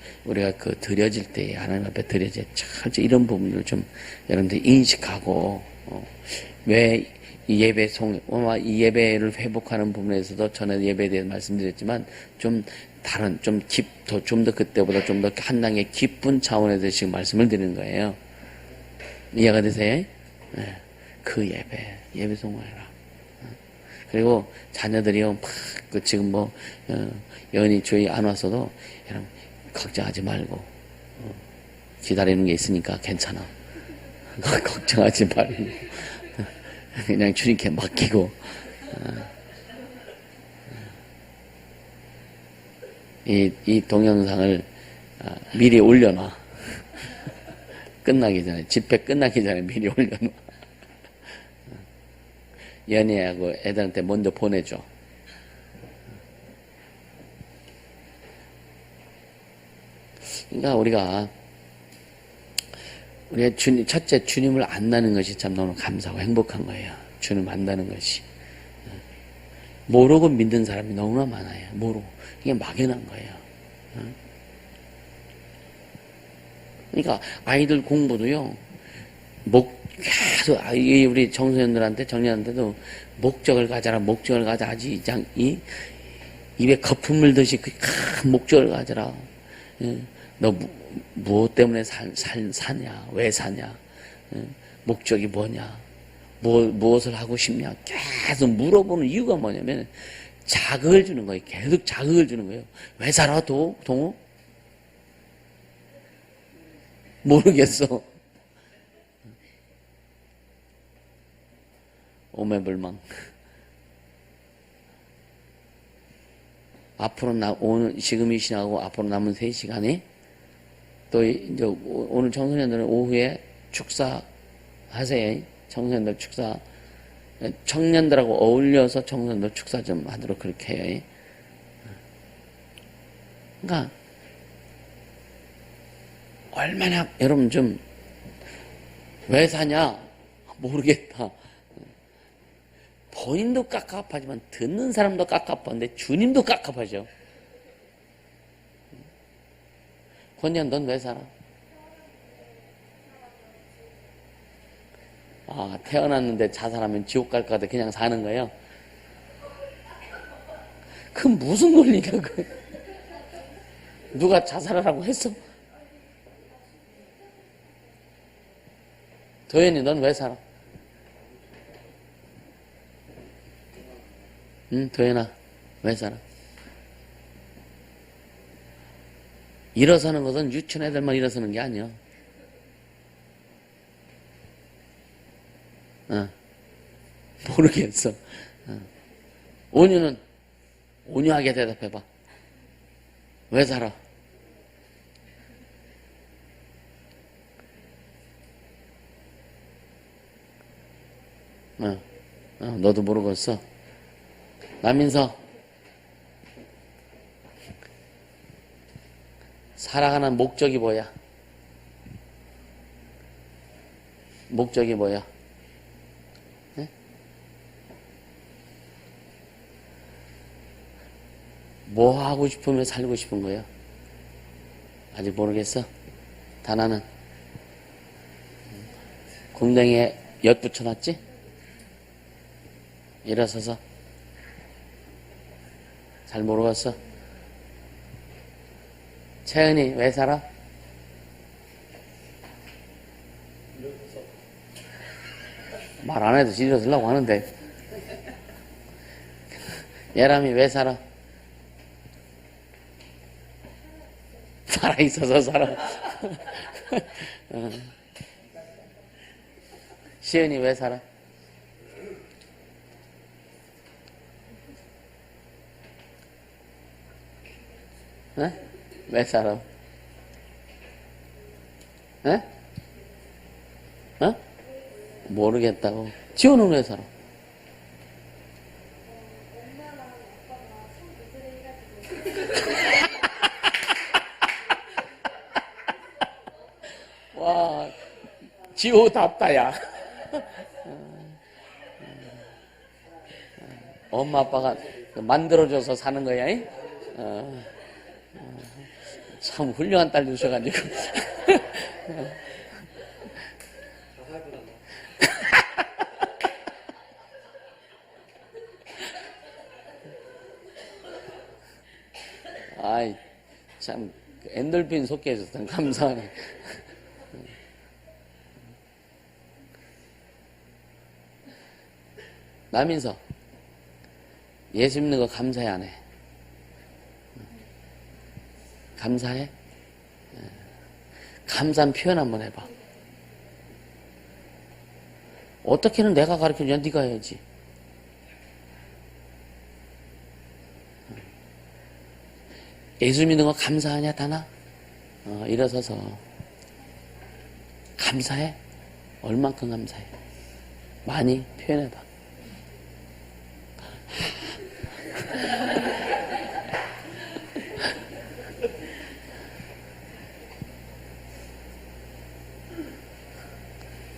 드려질 때 하나님 앞에 드려질 때 이런 부분을 좀 여러분들 인식하고 왜 이 예배를 회복하는 부분에서도 전에 예배에 대해서 말씀드렸지만 좀 더 그때보다 좀 더 한 단계 깊은 차원에서 지금 말씀을 드리는 거예요. 이해가 되세요? 네. 그 예배 성공해라. 그리고 자녀들이요, 지금 여인이 저희 안 왔어도, 여러분, 걱정하지 말고, 기다리는 게 있으니까 괜찮아. 걱정하지 말고, 그냥 주님께 맡기고, 이 동영상을 미리 올려놔. 집회 끝나기 전에 미리 올려놔. 연애하고 애들한테 먼저 보내줘. 그러니까 우리가 첫째 주님을 안다는 것이 참 너무 감사하고 행복한 거예요. 주님 안다는 것이. 모르고 믿는 사람이 너무나 많아요. 모르고. 이게 막연한 거예요. 그러니까 아이들 공부도요, 계속 우리 청년한테도 목적을 가져라. 아주 입에 거품 물듯이 큰 목적을 가져라. 너 무엇 때문에 사냐? 왜 사냐? 목적이 뭐냐? 무엇을 하고 싶냐? 계속 물어보는 이유가 뭐냐면, 자극을 주는 거예요. 계속 자극을 주는 거예요. 왜 살아, 동호? 모르겠어. 오매불망. 앞으로 오늘, 지금 이 시간하고 앞으로 남은 3시간이 또 이제 오늘 청소년들은 오후에 축사하세요. 청소년들 축사. 청년들하고 어울려서 청소년들 축사 좀 하도록 그렇게 해요. 그러니까 얼마나 여러분 좀 왜 사냐 모르겠다. 본인도 깝깝하지만 듣는 사람도 깝깝한데 주님도 깝깝하죠. 권양 넌 왜 살아? 아, 태어났는데 자살하면 지옥 갈 것 같아 그냥 사는 거예요? 그 무슨 논리냐 그? 누가 자살하라고 했어? 도현이 넌 왜 살아? 응, 도현아 왜 살아? 일어서는 것은 유치원 애들만 일어서는 게 아니야. 모르겠어. 온유는 온유하게 대답해봐. 왜 살아? 너도 모르겠어. 남인서 살아가는 목적이 뭐야? 목적이 뭐야? 네? 뭐 하고 싶으면 살고 싶은 거야? 아직 모르겠어? 다나는 궁뎅이에 엿 붙여놨지? 일어서서 잘 모르겠어? 채은이 왜 살아? 말 안 해도 일어서려고 하는데. 예람이 왜 살아? 살아있어서 살아. 시은이 왜 살아? 왜 살아? 모르겠다고. 지호는 왜 살아? 와, 지호답다, 야. 엄마, 아빠가 만들어줘서 사는 거야, 이? 참 훌륭한 딸 주셔가지고. 아이, 참, 엔돌핀 속게 해줘서 감사하네. 남인서, 예수 믿는 거 감사해, 안 해? 감사해? 감사한 표현 한번 해봐. 어떻게는 내가 가르쳐주냐? 네가 해야지. 예수 믿는 거 감사하냐, 다나? 일어서서 감사해? 얼만큼 감사해? 많이 표현해봐.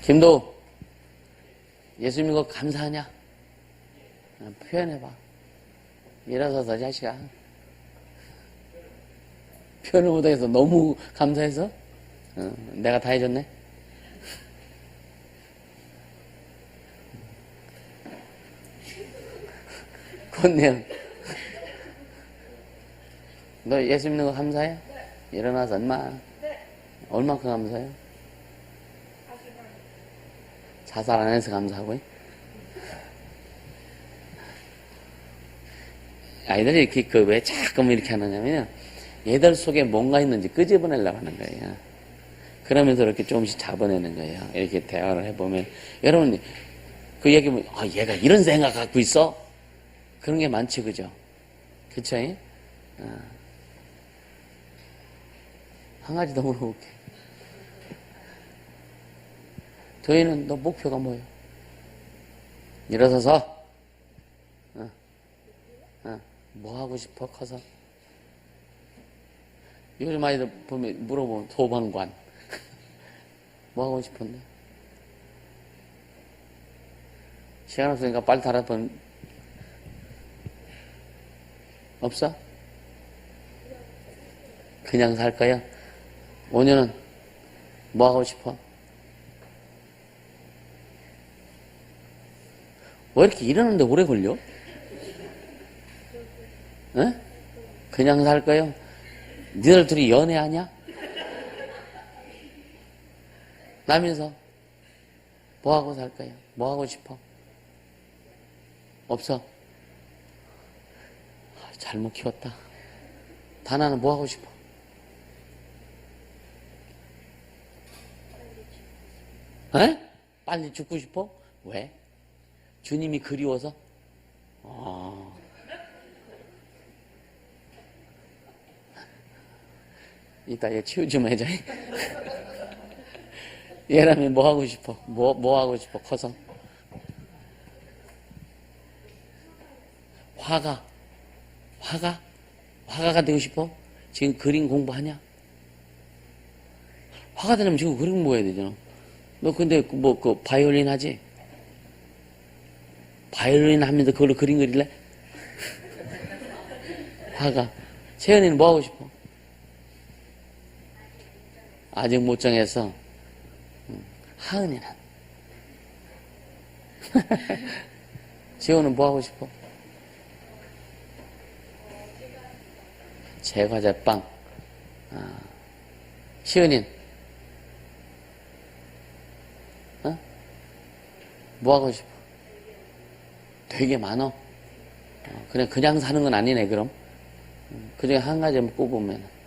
김도 예수 믿는 거 감사하냐? 표현해봐. 일어서서 자식아. 표현을 못해서 너무 감사해서 내가 다 해줬네. 권내영 너 예수 믿는 거 감사해? 일어나서 엄마 얼마큼 감사해? 자살 안 해서 감사하고요. 아이들이 이렇게 왜 자꾸 이렇게 하느냐면 얘들 속에 뭔가 있는지 끄집어내려고 하는 거예요. 그러면서 이렇게 조금씩 잡아내는 거예요. 이렇게 대화를 해보면 여러분 그 얘기면 얘가 이런 생각 갖고 있어? 그런 게 많지 그죠? 그쵸? 한 가지 더 물어볼게. 도희는 너 목표가 뭐예요? 일어서서 뭐 하고 싶어 커서? 요즘 아이들 보면 물어보면 소방관 뭐 하고 싶은데? 시간 없으니까 빨리 달아보면 없어? 그냥 살 거야? 5년은 뭐 하고 싶어? 왜 이렇게 일하는데 오래 걸려? 에? 그냥 살 거요? 니들 둘이 연애하냐? 나면서 뭐 하고 살 거야? 뭐 하고 싶어? 없어? 잘못 키웠다. 다나는 뭐 하고 싶어? 에? 빨리 죽고 싶어? 왜? 주님이 그리워서? 이따 얘 치유 좀 해줘. 얘라면 뭐 하고 싶어? 뭐 하고 싶어? 커서? 화가가 되고 싶어? 지금 그림 공부하냐? 화가 되려면 지금 그림 공부해야 되잖아. 너 근데 바이올린 하지? 바이올린 하면서 그걸로 그림 그릴래? 화가. 채연이는 뭐 하고 싶어? 아직 못 정해서. 하은이는? 지호는 뭐 하고 싶어? 제과제빵. 시은이는? 뭐 하고 싶어? 되게 많어? 그냥 사는 건 아니네, 그럼. 그 중에 한 가지만 꼽으면.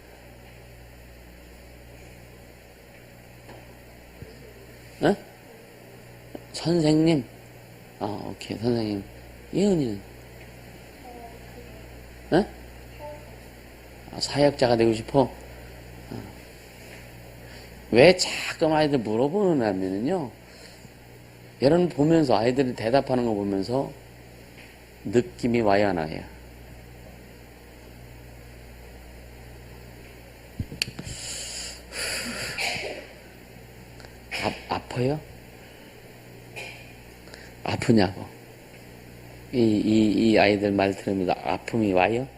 선생님? 오케이, 선생님. 예은이는? 사역자가 되고 싶어? 왜 자꾸 아이들 물어보는 하면은요, 여러분 보면서 아이들이 대답하는 거 보면서 느낌이 와요, 안 와요? 아파요? 아프냐고. 이 아이들 말 들으면서 아픔이 와요?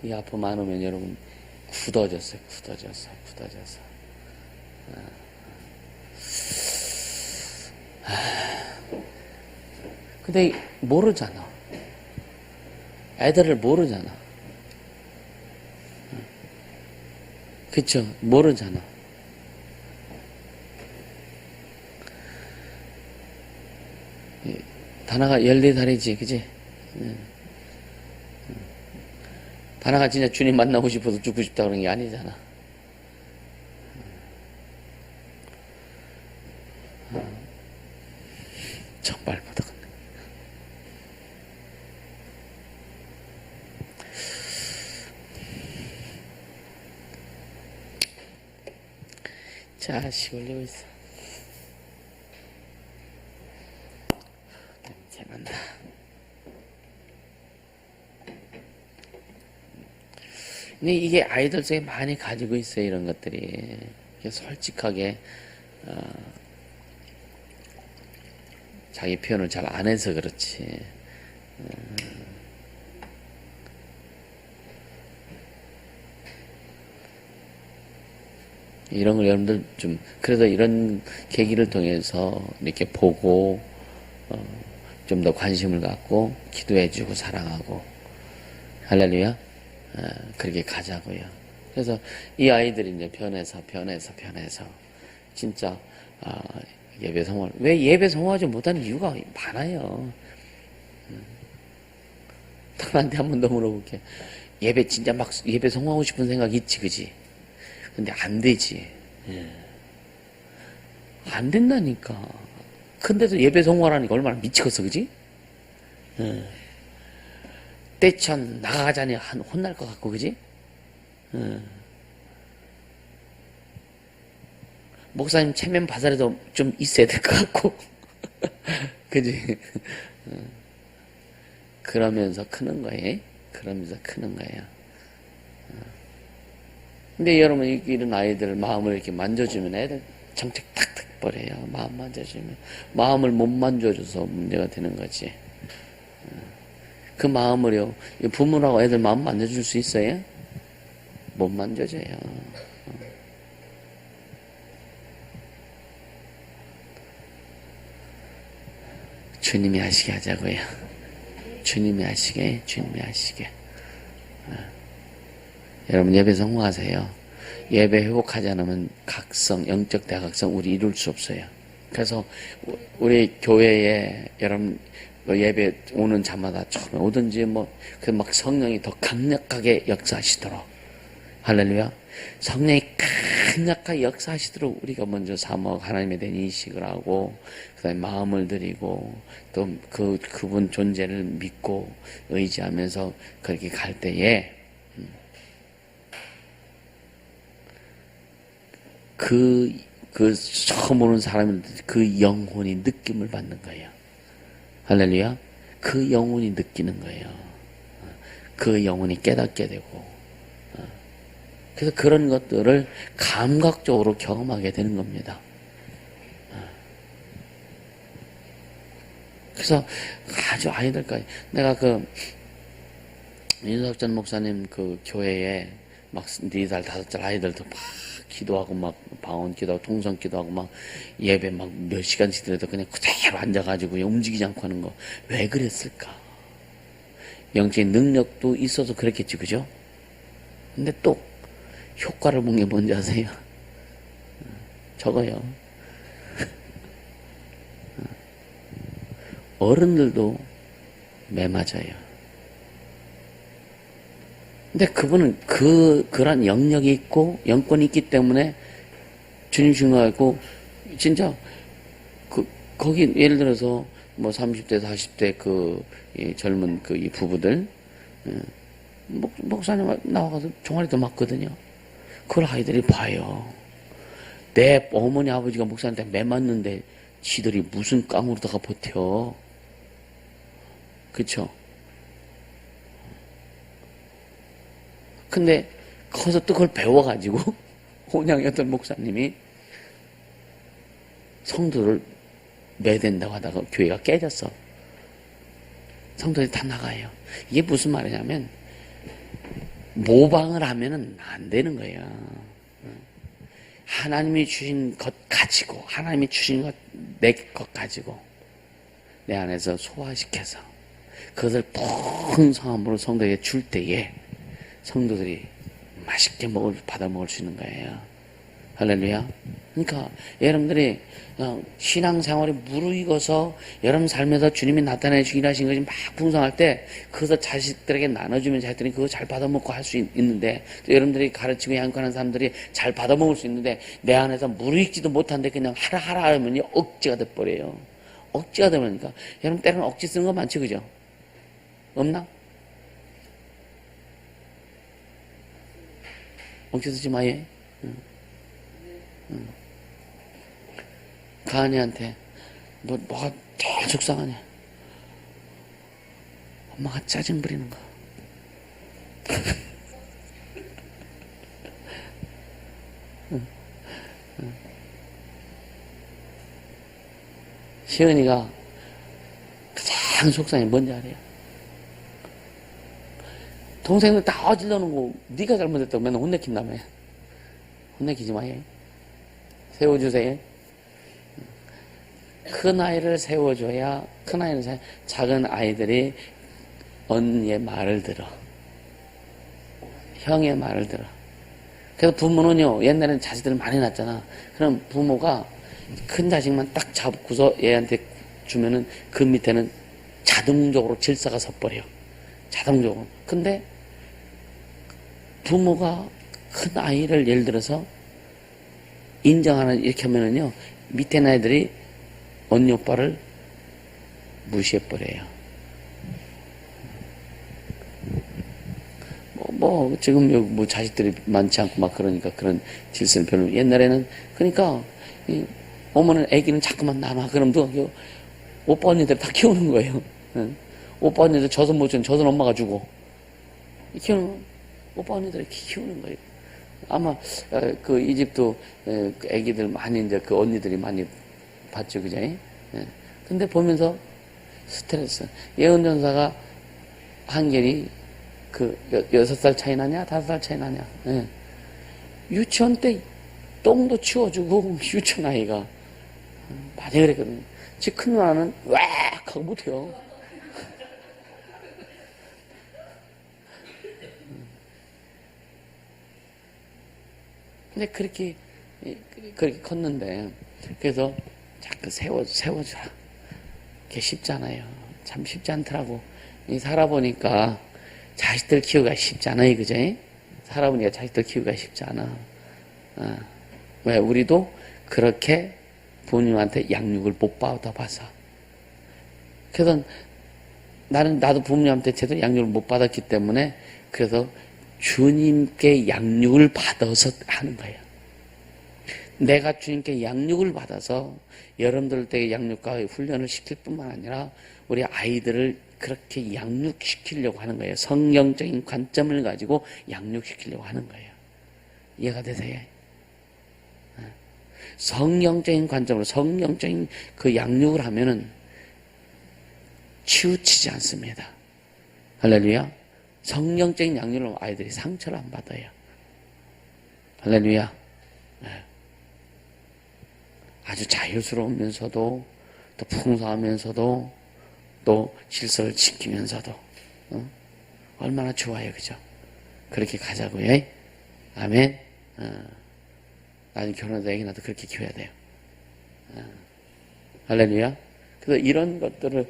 이 아픔 안 오면 여러분 굳어졌어요. 근데 모르잖아. 애들을 모르잖아. 그쵸? 모르잖아. 다나가 14살이지, 그치? 다나가 진짜 주님 만나고 싶어서 죽고 싶다 그런 게 아니잖아. 정말 못하겠네. 자, 시 올리고 있어. 재난다. 근데 이게 아이들 속에 많이 가지고 있어요, 이런 것들이. 솔직하게, 자기 표현을 잘 안 해서 그렇지. 이런 걸 여러분들 좀, 그래도 이런 계기를 통해서 이렇게 보고, 좀 더 관심을 갖고, 기도해주고, 사랑하고, 할렐루야. 그렇게 가자고요. 그래서 이 아이들이 이제 변해서 진짜 예배 성화. 왜 예배 성화하지 못하는 이유가 많아요. 나한테 한 번 더 물어볼게. 예배 진짜 막 예배 성화하고 싶은 생각 있지, 그지? 근데 안 되지. 안 된다니까. 근데도 예배 성화라니까 얼마나 미치겠어, 그지? 때천 나가자니 혼날 것 같고, 그지? 목사님 체면 바살에도 좀 있어야 될 것 같고, 그지? 그러면서 크는 거예요. 그러면서 크는 거예요. 근데 여러분, 이런 아이들 마음을 이렇게 만져주면 애들 정책 탁탁 버려요. 마음 만져주면. 마음을 못 만져줘서 문제가 되는 거지. 그 마음을요, 부모라고 애들 마음 만져줄 수 있어요? 못 만져줘요. 주님이 하시게 하자고요. 주님이 하시게, 주님이 하시게. 여러분, 예배 성공하세요. 예배 회복하지 않으면 각성, 영적 대각성 우리 이룰 수 없어요. 그래서 우리 교회에 여러분 예배 오는 자마다 처음에 오든지 그 막 성령이 더 강력하게 역사하시도록, 할렐루야. 성령이 강력하게 역사하시도록 우리가 먼저 사모하고 하나님에 대한 인식을 하고, 그 다음에 마음을 드리고, 또 그분 존재를 믿고 의지하면서 그렇게 갈 때에, 처음 오는 사람은 그 영혼이 느낌을 받는 거예요. 할렐루야. 그 영혼이 느끼는 거예요. 그 영혼이 깨닫게 되고. 그래서 그런 것들을 감각적으로 경험하게 되는 겁니다. 그래서 아주 아이들까지, 내가 윤석 전 목사님 그 교회에 막 4살, 5살 아이들도 막 기도하고 막 방언 기도하고 통성 기도하고 막 예배 막 몇 시간씩 들어도 그냥 그대로 앉아가지고 움직이지 않고 하는 거 왜 그랬을까? 영적인 능력도 있어서 그랬겠지, 그죠? 근데 또 효과를 본 게 뭔지 아세요? 저거요. 어른들도 매맞아요. 근데 그분은 그런 영역이 있고 영권이 있기 때문에 주님 중요하고, 진짜 거기 예를 들어서 30대 40대 이 젊은 이 부부들, 목사님 나와서 종아리도 맞거든요. 그걸 아이들이 봐요. 내 어머니 아버지가 목사한테 매맞는데 지들이 무슨 깡으로다가 버텨. 그쵸? 근데 거기서 또 그걸 배워가지고 혼양이었던 목사님이 성도를 매댄다고 하다가 교회가 깨졌어. 성도들이 다 나가요. 이게 무슨 말이냐면 모방을 하면은 안 되는 거예요. 하나님이 주신 것 가지고, 하나님이 주신 것, 내 것 가지고 내 안에서 소화시켜서 그것을 풍성함으로 성도에게 줄 때에 성도들이 맛있게 받아 먹을 수 있는 거예요. 할렐루야. 그러니까 여러분들이 신앙생활이 무르익어서 여러분 삶에서 주님이 나타내 주긴 하신 것이 막 풍성할 때 그것을 자식들에게 나눠주면 자식들이 그거 잘 받아먹고 할 수 있는데, 또 여러분들이 가르치고 양육하는 사람들이 잘 받아먹을 수 있는데 내 안에서 무르익지도 못한데 그냥 하라 하면 억지가 돼버려요. 억지가 되니까 여러분 때로는 억지 쓰는 거 많지, 그죠? 없나? 억지 쓰지 마요. 가은이한테 뭐가 제일 속상하냐? 엄마가 짜증 부리는 거. 시은이가 가장 속상해 뭔지 알아요? 동생들 다 어질러 놓고 네가 잘못했다고 맨날 혼내킨다며. 혼내키지 마요. 세워주세요. 큰 아이를 세워줘야, 작은 아이들이 언니의 말을 들어. 형의 말을 들어. 그래서 부모는요, 옛날에는 자식들을 많이 낳았잖아. 그럼 부모가 큰 자식만 딱 잡고서 얘한테 주면은 그 밑에는 자동적으로 질서가 서버려. 자동적으로. 근데 부모가 큰 아이를 예를 들어서 인정하는 이렇게 하면은요, 밑에 아이들이 언니 오빠를 무시해버려요. 지금 뭐 자식들이 많지 않고 막 그러니까 그런 질서는 별로. 옛날에는, 그러니까, 어머니는 애기는 자꾸만 나눠. 그럼도 오빠 언니들 다 키우는 거예요. 응? 오빠 언니들 젖은 못 주는 젖은 엄마가 주고. 키우는, 오빠 언니들이 키우는 거예요. 아마, 그 이집트 그 애기들 많이 이제 그 언니들이 많이 봤죠. 그죠? 예. 근데 보면서 스트레스. 예언전사가 한결이 그 6살 차이 나냐? 5살 차이 나냐? 예. 유치원 때 똥도 치워주고 유치원 아이가 많이 그랬거든요. 지 큰 누나는 왁 하고 못해요. 근데 그렇게 컸는데, 그래서 자꾸 세워주라. 그게 쉽지 않아요. 참 쉽지 않더라고. 살아보니까 자식들 키우기가 쉽지 않아요. 그죠? 살아보니까 자식들 키우기가 쉽지 않아. 왜? 우리도 그렇게 부모님한테 양육을 못 받아봐서. 그래서 나도 부모님한테 제대로 양육을 못 받았기 때문에, 그래서 주님께 양육을 받아서 하는 거예요. 내가 주님께 양육을 받아서 여러분들에게 양육과 훈련을 시킬 뿐만 아니라 우리 아이들을 그렇게 양육시키려고 하는 거예요. 성경적인 관점을 가지고 양육시키려고 하는 거예요. 이해가 되세요? 성경적인 관점으로 성경적인 그 양육을 하면은 치우치지 않습니다. 할렐루야. 성경적인 양육을 하면 아이들이 상처를 안 받아요. 할렐루야. 아주 자유스러우면서도 또 풍성하면서도 또 질서를 지키면서도 얼마나 좋아요. 그죠? 그렇게 가자고요. 아멘. 나중에 결혼해서 애기 낳아도 그렇게 키워야 돼요. 할렐루야. 그래서 이런 것들을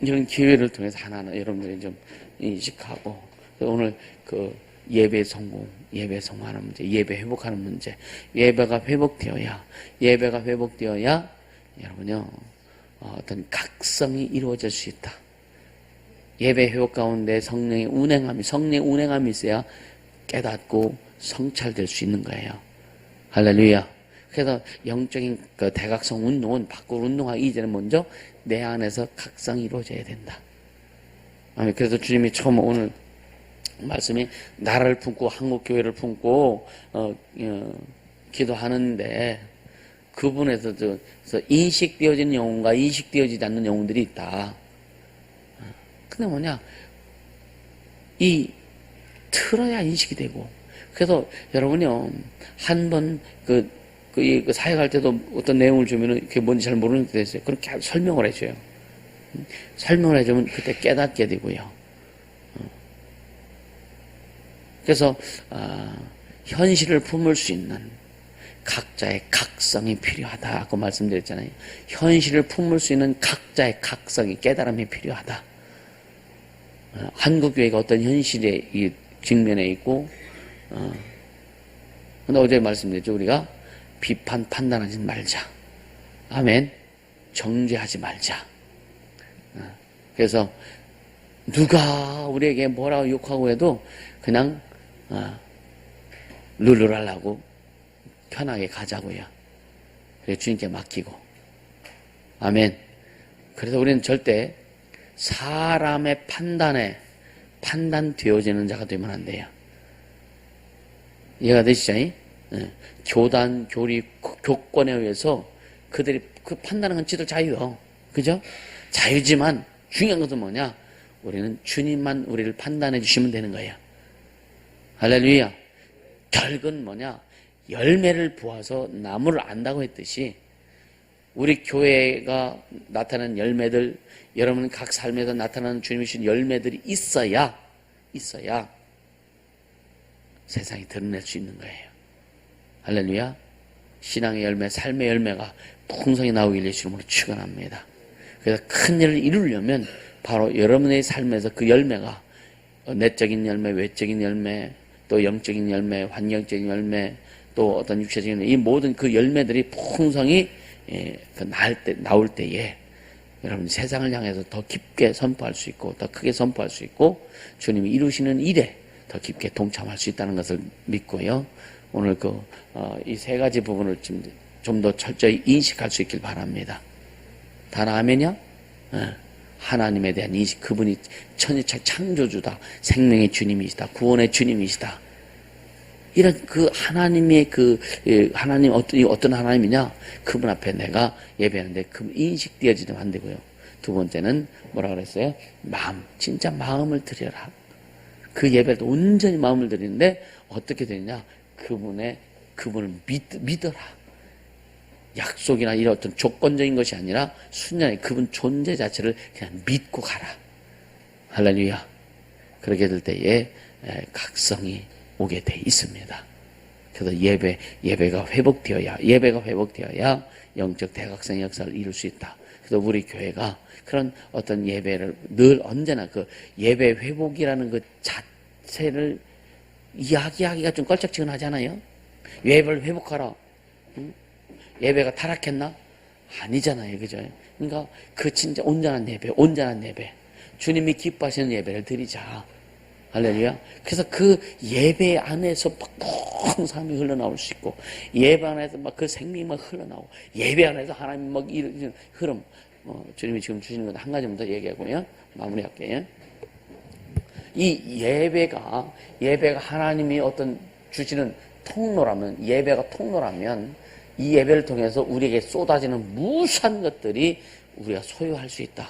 이런 기회를 통해서 하나하나 여러분들이 좀 인식하고, 오늘 그 예배 성공하는 문제, 예배 회복하는 문제, 예배가 회복되어야 여러분요, 어떤 각성이 이루어질 수 있다. 예배 회복 가운데 성령의 운행함이 있어야 깨닫고 성찰될 수 있는 거예요. 할렐루야. 그래서 영적인 그 대각성 운동은 밖으로 운동하기 이전에 먼저 내 안에서 각성이 이루어져야 된다. 그래서 주님이 처음 오늘 말씀이 나라를 품고 한국교회를 품고 기도하는데, 그분에서 인식되어지는 영혼과 인식되어지지 않는 영혼들이 있다. 근데 뭐냐, 틀어야 인식이 되고. 그래서 여러분요, 한번 그 사역할 때도 어떤 내용을 주면은 그게 뭔지 잘 모르는 게 있어요. 그렇게 설명을 해줘요. 설명을 해주면 그때 깨닫게 되고요. 그래서 현실을 품을 수 있는 각자의 각성이 필요하다고 말씀드렸잖아요. 현실을 품을 수 있는 각자의 각성이, 깨달음이 필요하다. 한국교회가 어떤 현실에 이 직면에 있고, 근데 어제 말씀드렸죠. 우리가 비판, 판단하지 말자. 아멘. 정죄하지 말자. 그래서 누가 우리에게 뭐라고 욕하고 해도 그냥 룰루랄라고 편하게 가자고요. 그래서 주님께 맡기고. 아멘. 그래서 우리는 절대 사람의 판단되어지는 자가 되면 안 돼요. 이해가 되시죠? 교단, 교리, 교권에 의해서 그들이 그 판단하는 건 지들 자유요. 그죠? 자유지만 중요한 것은 뭐냐? 우리는 주님만 우리를 판단해 주시면 되는 거예요. 할렐루야. 결국은 뭐냐? 열매를 보아서 나무를 안다고 했듯이 우리 교회가 나타나는 열매들, 여러분 각 삶에서 나타나는 주님이 주신 열매들이 있어야 세상이 드러낼 수 있는 거예요. 할렐루야. 신앙의 열매, 삶의 열매가 풍성히 나오길 예수 이름으로 축원합니다. 그래서 큰 일을 이루려면 바로 여러분의 삶에서 그 열매가 내적인 열매, 외적인 열매, 또 영적인 열매, 환경적인 열매, 또 어떤 육체적인 열매, 이 모든 그 열매들이 풍성히 나올 때에 여러분 세상을 향해서 더 깊게 선포할 수 있고 더 크게 선포할 수 있고 주님이 이루시는 일에 더 깊게 동참할 수 있다는 것을 믿고요. 오늘 이 세 가지 부분을 좀 더 철저히 인식할 수 있길 바랍니다. 다 아멘이요? 하나님에 대한 인식, 그분이 천지차 창조주다, 생명의 주님이시다, 구원의 주님이시다. 이런 그 하나님의 하나님 어떤 하나님이냐? 그분 앞에 내가 예배하는데 그 인식되어지면 안 되고요. 두 번째는 뭐라 그랬어요? 마음, 진짜 마음을 드려라. 그 예배를 온전히 마음을 드리는데 어떻게 되느냐? 그분을 믿어라. 약속이나 이런 어떤 조건적인 것이 아니라 순전히 그분 존재 자체를 그냥 믿고 가라. 할렐루야. 그렇게 될 때에 각성이 오게 돼 있습니다. 그래서 예배가 회복되어야 영적 대각성의 역사를 이룰 수 있다. 그래서 우리 교회가 그런 어떤 예배를 늘 언제나 그 예배 회복이라는 그 자체를 이야기하기가 좀 껄쩍지근하잖아요. 예배를 회복하라. 예배가 타락했나? 아니잖아요. 그죠? 그러니까 그 진짜 온전한 예배. 주님이 기뻐하시는 예배를 드리자. 할렐루야. 그래서 그 예배 안에서 막 삶이 흘러나올 수 있고, 예배 안에서 막 그 생명이 막 흘러나오고, 예배 안에서 하나님 막 이런 흐름. 주님이 지금 주시는 건 한 가지만 더 얘기하고요. 마무리할게요. 이 예배가 하나님이 어떤 주시는 예배가 통로라면, 이 예배를 통해서 우리에게 쏟아지는 무수한 것들이 우리가 소유할 수 있다.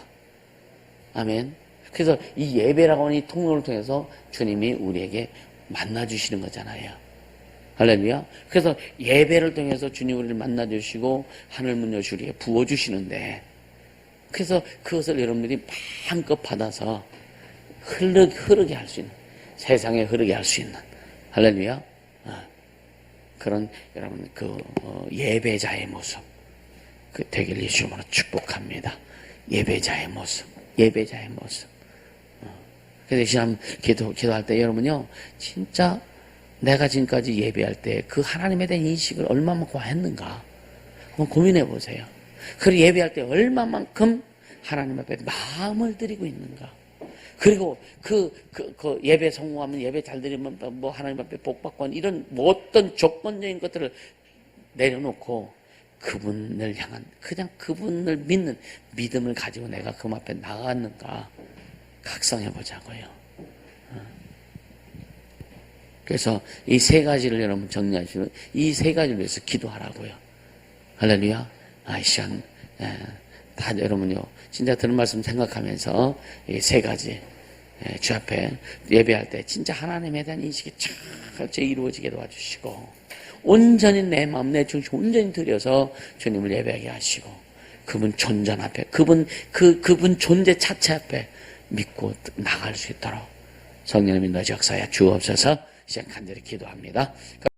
아멘. 그래서 이 예배라고 하는 이 통로를 통해서 주님이 우리에게 만나주시는 거잖아요. 할렐루야. 그래서 예배를 통해서 주님 우리를 만나주시고 하늘 문 여시 우리에게 부어주시는데, 그래서 그것을 여러분들이 마음껏 받아서 흐르게 할 수 있는, 세상에 흐르게 할 수 있는, 할렐루야. 그런 여러분 예배자의 모습 되길 예수님으로 축복합니다. 예배자의 모습. 그래서 이 시간 기도할 때 여러분요, 진짜 내가 지금까지 예배할 때 그 하나님에 대한 인식을 얼마만큼 했는가 한번 고민해 보세요. 그리고 예배할 때 얼마만큼 하나님 앞에 마음을 드리고 있는가. 그리고 그 예배 성공하면, 예배 잘 드리면 뭐 하나님 앞에 복 받고 이런 어떤 조건적인 것들을 내려놓고 그분을 향한, 그냥 그분을 믿는 믿음을 가지고 내가 그 앞에 나갔는가 각성해 보자고요. 그래서 이 세 가지를 여러분 정리하시면 이 세 가지를 위해서 기도하라고요. 할렐루야. 이 시간 다 여러분요, 진짜 들은 말씀 생각하면서 이 세 가지 주 앞에 예배할 때 진짜 하나님에 대한 인식이 철저히 이루어지게 도와주시고, 온전히 내 마음 내 중심 온전히 들여서 주님을 예배하게 하시고, 그분 존재 앞에 그분 존재 자체 앞에 믿고 나갈 수 있도록 성령님 너희 역사에 주옵소서. 시작 간절히 기도합니다.